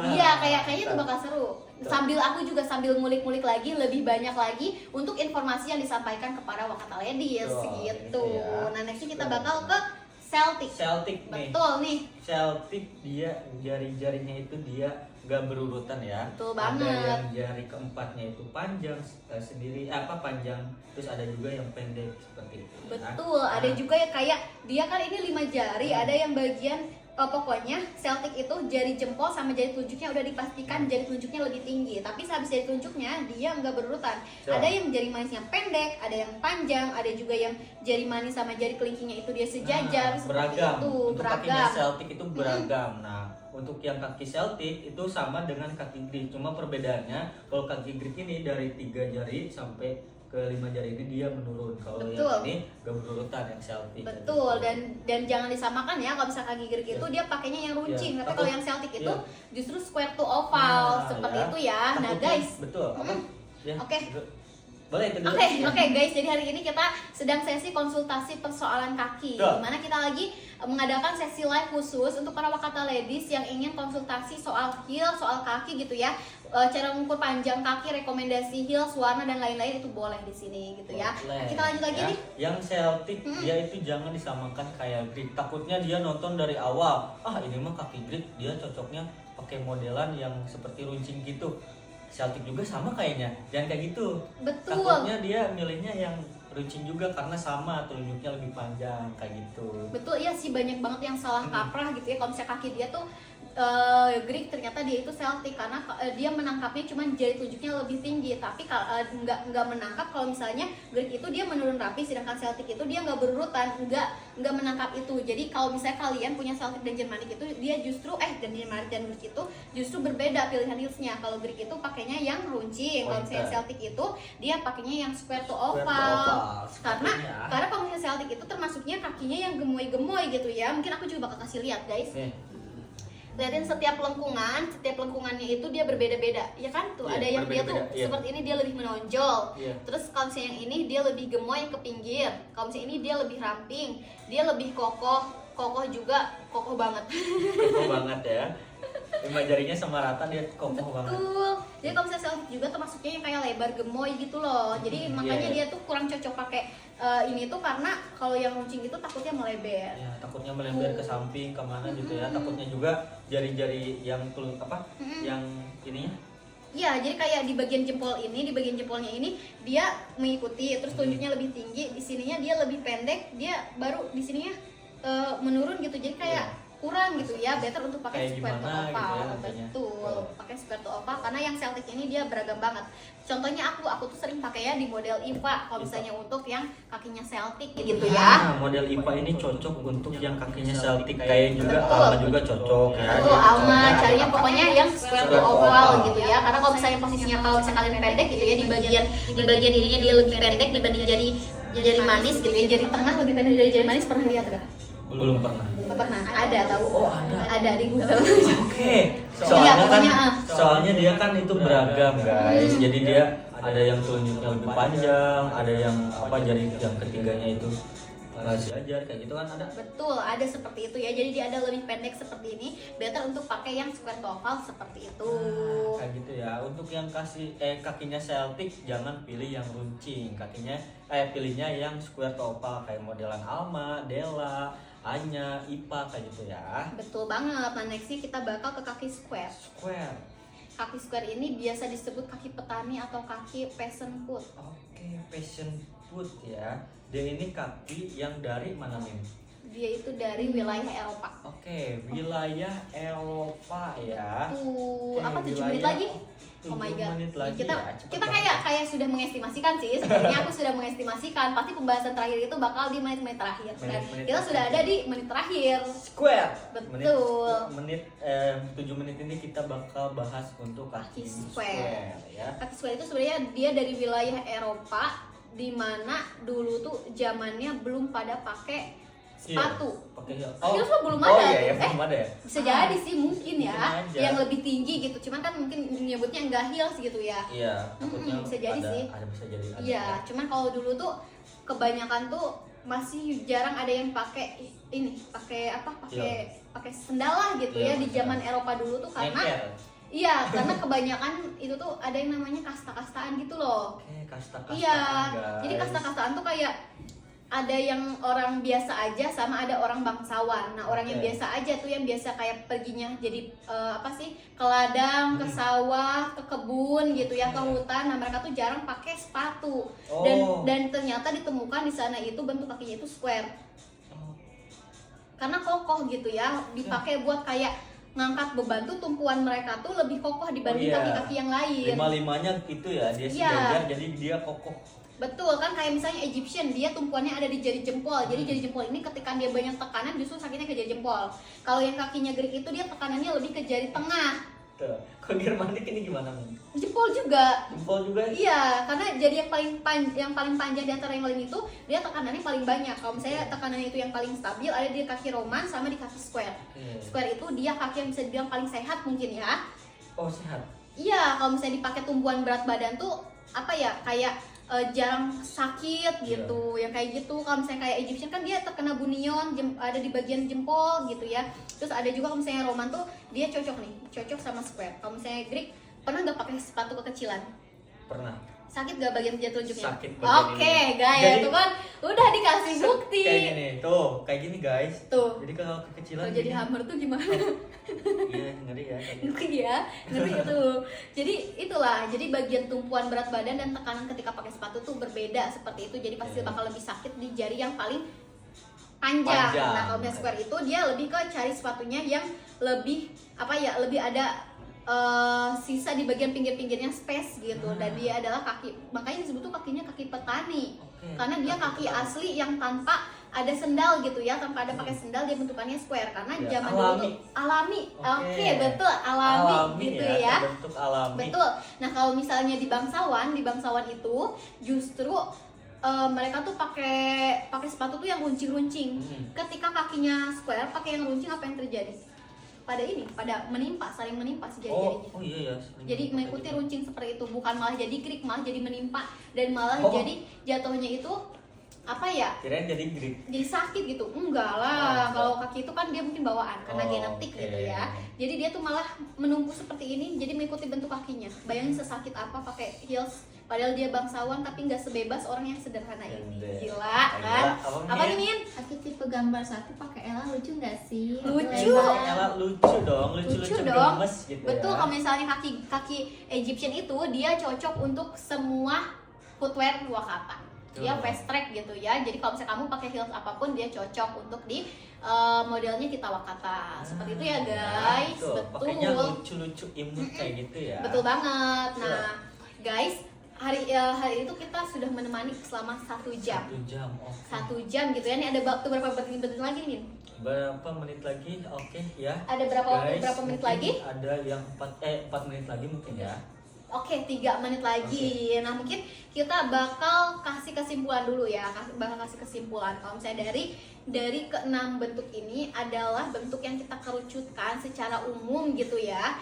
Iya, kayaknya itu bakal seru. Betul. Sambil aku juga sambil ngulik-ngulik lagi lebih banyak lagi untuk informasi yang disampaikan kepada Wakata Ladies Betul, gitu. gitu ya. Nah, next kita bakal ke Celtic. Celtic nih. Betul nih. Celtic dia jari-jarinya itu dia nggak berurutan ya. Betul Ada banget. yang jari keempatnya itu panjang sendiri, panjang. Terus ada juga yang pendek seperti itu. ya. Betul, ada Nah, juga ya kayak dia kan ini 5 jari, ada yang bagian pokoknya Celtic itu jari jempol sama jari telunjuknya udah dipastikan jari telunjuknya lebih tinggi. Tapi sehabis jari telunjuknya dia nggak berurutan. Betul. Ada yang jari manisnya pendek, ada yang panjang, ada juga yang jari manis sama jari kelingkingnya itu dia sejajar nah, seperti beragam. itu, Untuk kakinya beragam. Celtic itu beragam. Nah, untuk yang kaki Celtic itu sama dengan kaki Greek. Cuma perbedaannya kalau kaki Greek ini dari 3 jari sampai ke 5 jari ini dia menurun. Kalau Betul. yang ini gak berurutan yang Celtic. Betul, dan jangan disamakan ya kalau misalnya kaki Greek itu Iya. dia pakainya yang runcing, Iya. tapi kalau yang Celtic itu Iya. justru square to oval seperti itu ya. Nah, Takutnya- guys, betul. Apa? Ya, Oke. betul. Boleh itu dulu. Oke guys, jadi hari ini kita sedang sesi konsultasi persoalan kaki. Betul. Dimana kita lagi mengadakan sesi live khusus untuk para Wakata Ladies yang ingin konsultasi soal heel, soal kaki gitu ya. Cara mengukur panjang kaki, rekomendasi heels, warna dan lain-lain itu boleh di sini gitu ya. Boleh, Nah, kita lanjut lagi ya. nih. Yang Celtic dia itu jangan disamakan kayak Greek. Takutnya dia nonton dari awal. Ah, ini mah kaki Greek, dia cocoknya pakai modelan yang seperti runcing gitu. Celtic juga sama kayaknya. Jangan kayak gitu. Betul. Takutnya dia milihnya yang runcing juga karena sama telunjuknya lebih panjang kayak gitu. Betul, iya sih banyak banget yang salah kaprah gitu ya. Kalau misalnya kaki dia tuh Greek ternyata dia itu Celtic karena dia menangkapnya cuma jari telunjuknya lebih tinggi, tapi nggak menangkap kalau misalnya Greek itu dia menurun rapi, sedangkan Celtic itu dia nggak berurutan, nggak menangkap itu. Jadi kalau misalnya kalian punya Celtic dan Germanic itu dia justru dan Germanic dan Greek itu justru berbeda pilihan heelsnya. Kalau Greek itu pakainya yang runcing, kalau misalnya Celtic itu dia pakainya yang square to Square to oval. oval, Karena sepertinya. kalau misalnya Celtic itu termasuknya kakinya yang gemoy-gemoy gitu ya. Mungkin aku juga bakal kasih lihat guys. Nih, Lihatin setiap lengkungannya itu dia berbeda-beda, ya kan? Tuh Iya, ada yang dia tuh berbeda-beda, iya. seperti ini dia lebih menonjol. Iya. Terus kalau misalnya yang ini dia lebih gemoy ke pinggir. Kalau misalnya ini dia lebih ramping, dia lebih kokoh juga, kokoh banget. kokoh banget ya. 5 jarinya sama rata dia kokoh banget. Betul. Jadi kalau misalnya Celtic juga termasuknya yang kayak lebar gemoy gitu loh. Jadi makanya iya. dia tuh kurang cocok pakai ini tuh karena kalau yang runcing itu takutnya melebar. Ya, takutnya melebar ke samping kemana gitu ya. Takutnya juga jari-jari yang yang ininya. Iya, jadi kayak di bagian jempol ini, di bagian jempolnya ini dia mengikuti, terus tunjuknya lebih tinggi, di sininya dia lebih pendek, dia baru di sininya menurun gitu. Jadi kayak kurang gitu ya, better untuk pakai Kayak square to gimana gitu oval. ya nantinya. Betul, pakai square to oval karena yang Celtic ini dia beragam banget. Contohnya aku tuh sering pakai ya di model IPA kalau misalnya untuk yang kakinya Celtic gitu ya. Nah, model IPA ini cocok untuk yang kakinya Celtic kayak juga Betul. Alma juga cocok ya. Betul, Alma carinya pokoknya yang square to oval gitu ya. Karena kalau misalnya posisinya kalau misalnya kalian pendek gitu ya di bagian ininya dia lebih pendek dibanding jari manis gitu ya. Jari tengah lebih pendek dari jari manis, pernah lihat gak? Belum pernah. Nggak pernah, ada tahu? Oh, ada Di Google. Oke. Iya, Soalnya kan pokoknya, soalnya dia kan itu beragam, guys. Jadi dia ada yang telunjuknya lebih panjang, ada yang jari yang ketiganya itu masih aja kayak gitu kan ada. Betul, ada seperti itu ya. Jadi dia ada lebih pendek seperti ini, better untuk pakai yang square to oval seperti itu. Kayak gitu ya. Untuk yang kakinya Celtic jangan pilih yang runcing. Pilihnya yang square to oval kayak modelan Alma, Della, Anya, IPA kayak gitu ya. Betul banget. Nah, next kita bakal ke kaki square. Square. Kaki square ini biasa disebut kaki petani atau kaki peasant foot. Oke, passion foot ya. Dia ini kaki yang dari mana nih? Dia itu dari wilayah Eropa. Oke, wilayah Eropa ya. Tuh, Oke, apa 7 menit wilayah- lagi? Oh 7 my god. menit lagi Kita ya, cepet kita banget. kayak sudah mengestimasikan sih. Sebenarnya aku sudah mengestimasikan pasti pembahasan terakhir itu bakal di menit-menit terakhir. Dan Menit-menit kita sudah ada terakhir. di menit terakhir. Square. Betul. Menit 7 menit ini kita bakal bahas untuk Kaki kaki square. ya. Kaki square itu sebenarnya dia dari wilayah Eropa di mana dulu tuh zamannya belum pada pakai sepatu. Pakai heels. Heels mah belum Oh ada. iya, belum ada ya. Bisa jadi sih mungkin ya, Mungkin aja. yang lebih tinggi gitu. Cuman kan mungkin nyebutnya enggak heels gitu ya. Iya, takutnya bisa jadi ada, sih. ada bisa jadi ada. Iya, cuman kalau dulu tuh kebanyakan tuh masih jarang ada yang pakai ini, pakai apa? Pakai sendal lah gitu Iya, ya di betul. zaman Eropa dulu tuh karena Nyeker. iya, karena kebanyakan itu tuh ada yang namanya kasta-kastaan gitu loh. Oke, kasta-kastaan, Iya, guys. jadi kasta-kastaan tuh kayak ada yang orang biasa aja sama ada orang bangsawan. Nah, orang yang Oke. biasa aja tuh yang biasa kayak perginya jadi apa sih? Ke ladang, ke sawah, ke kebun gitu ya, ke hutan. Nah, mereka tuh jarang pakai sepatu. Oh. Dan ternyata ditemukan di sana itu bentuk kakinya itu square. Oh, Karena kokoh gitu ya, dipakai buat kayak ngangkat beban tuh tumpuan mereka tuh lebih kokoh dibanding iya. kaki-kaki yang lain. Lima-limanya itu ya, dia Iya. sejajar jadi dia kokoh. Betul kan, kayak misalnya Egyptian dia tumpuannya ada di jari jempol. Jadi jari jempol ini ketika dia banyak tekanan justru sakitnya ke jari jempol. Kalau yang kakinya Greek itu dia tekanannya lebih ke jari tengah. Tuh, kalau Germanik ini gimana nih? Jempol juga. Jempol juga? Iya, karena jari yang paling panjang di antara yang lain itu dia tekanannya paling banyak. Kalau misalnya tekanannya itu yang paling stabil ada di kaki Roman sama di kaki square. Square itu dia kaki yang bisa dibilang paling sehat mungkin ya. Oh, sehat. Iya, kalau misalnya dipakai tumpuan berat badan tuh apa ya, kayak jarang sakit gitu, yang kayak gitu. Kalau misalnya kayak Egyptian kan dia terkena bunion, ada di bagian jempol gitu ya. Terus ada juga kalau misalnya Roman tuh dia cocok sama square. Kalau misalnya Greek pernah nggak pakai sepatu kekecilan? Pernah. Sakit gak bagian jatuh telunjuknya? Sakit bagian Oke, ini. guys, Jadi- itu kan udah dikasih bukti. Kayak gini, tuh, kayak gini guys. Tuh. Jadi kalau kekecilan Kalau jadi gini. hammer tuh gimana? Iya, ngeri ya. kayak gitu. Ngeri ya, ngeri itu. Jadi itulah, jadi bagian tumpuan berat badan dan tekanan ketika pakai sepatu tuh berbeda seperti itu. Jadi pasti Oke. bakal lebih sakit di jari yang paling panjang. Panjang. Nah, kalau misalnya square itu dia lebih ke cari sepatunya yang lebih apa ya, lebih ada sisa di bagian pinggir-pinggirnya space gitu. Dan dia adalah kaki, makanya disebut tuh kakinya kaki petani. Oke. Karena dia kaki asli yang tanpa ada sendal gitu ya, tanpa ada pakai sendal, dia bentukannya square karena Ya, zaman dulu tuh alami. Oke, betul, alami gitu ya. Bentuk alami. Betul. Nah, kalau misalnya di bangsawan itu justru mereka tuh pakai sepatu tuh yang runcing-runcing. Ketika kakinya square, pakai yang runcing, apa yang terjadi? Pada menimpa, saling menimpa si jari-jarinya. Oh iya ya. Jadi mengikuti runcing seperti itu, bukan malah jadi krik, malah jadi menimpa dan malah Oh. jadi jatuhnya itu apa ya? Kirain jadi Greek. Jadi sakit gitu. Enggak lah, kalau kaki itu kan dia mungkin bawaan karena Oh, genetik oke. gitu ya. Jadi dia tuh malah menumpu seperti ini, jadi mengikuti bentuk kakinya. Bayangin sesakit apa pakai heels, padahal dia bangsawan tapi nggak sebebas orang yang sederhana ini. Gila kan? Apa nih, Min? Aku tipe gambar satu pakai Ella, lucu nggak sih? Lucu. Lebar. Ella lucu dong, lucu dong. gemes gitu Betul, ya. kalau misalnya kaki Egyptian itu dia cocok untuk semua footwear Wakata. Dia Betul. fast track gitu ya. Jadi kalau misalnya kamu pakai heels apapun dia cocok untuk di modelnya kita Wakata. Seperti itu ya, guys. Tuh, Betul. pakainya lucu-lucu imut kayak gitu ya. Betul banget. Nah, guys, hari itu kita sudah menemani selama 1 jam. 1 jam. Oh. 1 jam gitu ya. Ini ada waktu berapa menit lagi nih? Berapa menit lagi? Oke ya. Ada berapa Guys, berapa menit mungkin lagi? Ada yang 4 menit lagi mungkin ya. Oke, 3 menit lagi. Nah, mungkin kita bakal kasih kesimpulan dulu ya. Bakal kasih kesimpulan. Kalau misalnya dari ke-6 bentuk ini adalah bentuk yang kita kerucutkan secara umum gitu ya.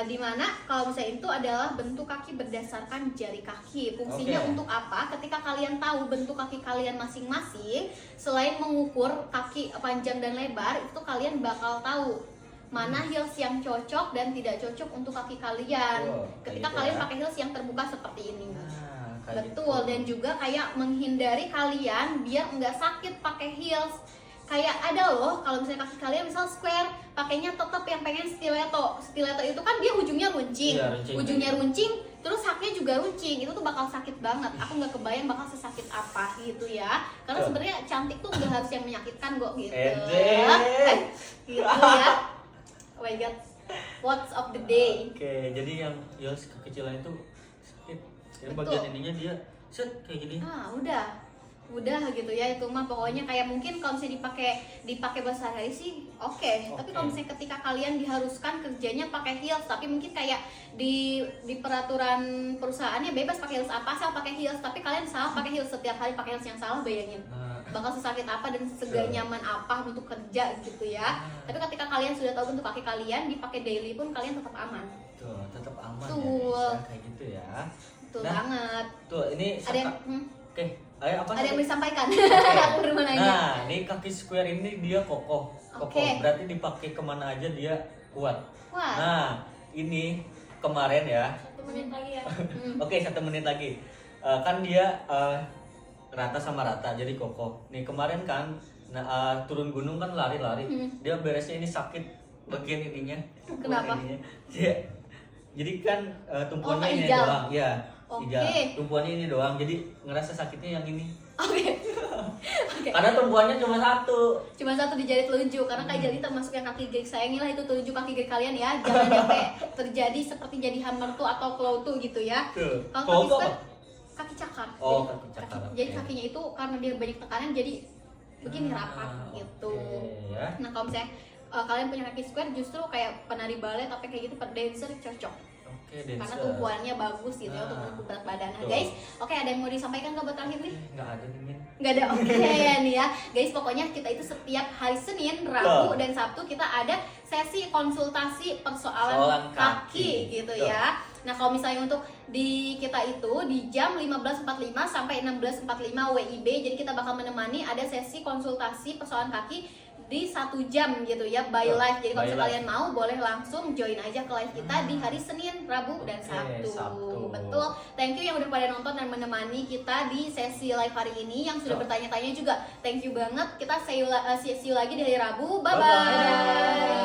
Dimana kalau misalnya itu adalah bentuk kaki berdasarkan jari kaki. Fungsinya Oke. untuk apa? Ketika kalian tahu bentuk kaki kalian masing-masing, selain mengukur kaki panjang dan lebar, itu kalian bakal tahu mana heels yang cocok dan tidak cocok untuk kaki kalian. Oh, kayak Ketika gitu kalian ya. pakai heels yang terbuka seperti ini. Nah, kayak Betul, gitu. dan juga kayak menghindari kalian biar nggak sakit pakai heels. Kayak ada loh, kalau misalnya kaki kalian misal square, pakainya tetap yang pengen stiletto. Stiletto itu kan dia ujungnya runcing. Iya, runcing. Ujungnya runcing, terus haknya juga runcing. Itu tuh bakal sakit banget. Aku nggak kebayang bakal sesakit apa gitu ya. Karena Tuh. sebenarnya cantik tuh nggak harus yang menyakitkan kok gitu. Ede. Gitu ya. Oh my god. What's of the day? Oke, jadi yang heels kekecilan itu sakit. Jadi Betul. bagian ininya dia set kayak gini. Udah gitu ya, itu mah pokoknya kayak mungkin kalau misalnya dipakai bahasa sehari-hari sih oke. Tapi kalau misalnya ketika kalian diharuskan kerjanya pakai heels, tapi mungkin kayak di peraturan perusahaannya bebas pakai heels apa asal pakai heels, tapi kalian salah pakai heels setiap hari pakai heels yang salah, bayangin. Nah, bakal sesakit apa dan segak nyaman apa untuk kerja gitu ya. Tapi ketika kalian sudah tahu bentuk kaki kalian, dipakai daily pun kalian tetap aman. Tuh, tetap aman Betul. ya, kayak gitu ya. Betul Nah, banget. Tuh, ini Ada yang Oke, ayo apa ada yang tadi? mau disampaikan? Oke. Aku baru mau nanya. Nah, ini kaki square ini dia kokoh. Oke. Berarti dipakai kemana aja dia kuat. Wah. Nah, ini kemarin ya. 1 menit lagi ya. Oke, 1 menit lagi. Kan dia rata sama rata, jadi kokoh. Nih kemarin kan turun gunung kan lari-lari. Dia beresnya ini sakit bagian ininya. Kenapa? Ininya. Jadi kan tumpuannya ini keinjal. doang. Ya, Oke. tumpuannya ini doang. Jadi ngerasa sakitnya yang ini. Oke. Oke. Karena tumpuannya cuma satu. Cuma satu di jari telunjuk karena kayak jari termasuk yang kaki kiri, sayangilah itu telunjuk kaki kiri kalian ya, jangan sampai terjadi seperti jadi hammer tuh atau claw tuh gitu ya. Tuh. Kalau Claw kaki tuh square, apa? kaki cakar. Oh, Jadi, kaki cakar, jadi oke. kakinya itu karena dia banyak tekanan jadi begini rapat gitu. Oke, ya. Nah kalau misalnya kalian punya kaki square justru kayak penari balet tapi kayak gitu dancer cocok. Oke, dancer. Karena tumpuannya bagus gitu ya untuk Nah, menempuh berat badan. Nah, betul. guys, oke ada yang mau disampaikan nggak buat terakhir nih? Nggak ada nih, Min. Nggak ada, oke nih ya guys, pokoknya kita itu setiap hari Senin, Rabu, Betul. dan Sabtu kita ada sesi konsultasi persoalan Persoalan kaki kaki. gitu Betul. ya. Nah kalau misalnya untuk di kita itu di jam 15.45 sampai 16.45 WIB, jadi kita bakal menemani ada sesi konsultasi persoalan kaki di 1 jam gitu ya by Betul. live. Jadi kalau By misalnya live. kalian mau boleh langsung join aja ke live kita di hari Senin, Rabu, dan Oke, Sabtu. Sabtu. Betul. Thank you yang udah pada nonton dan menemani kita di sesi live hari ini. Yang sudah Betul. bertanya-tanya juga, thank you banget. Kita see you lagi di hari Rabu. Bye Bye-bye. bye.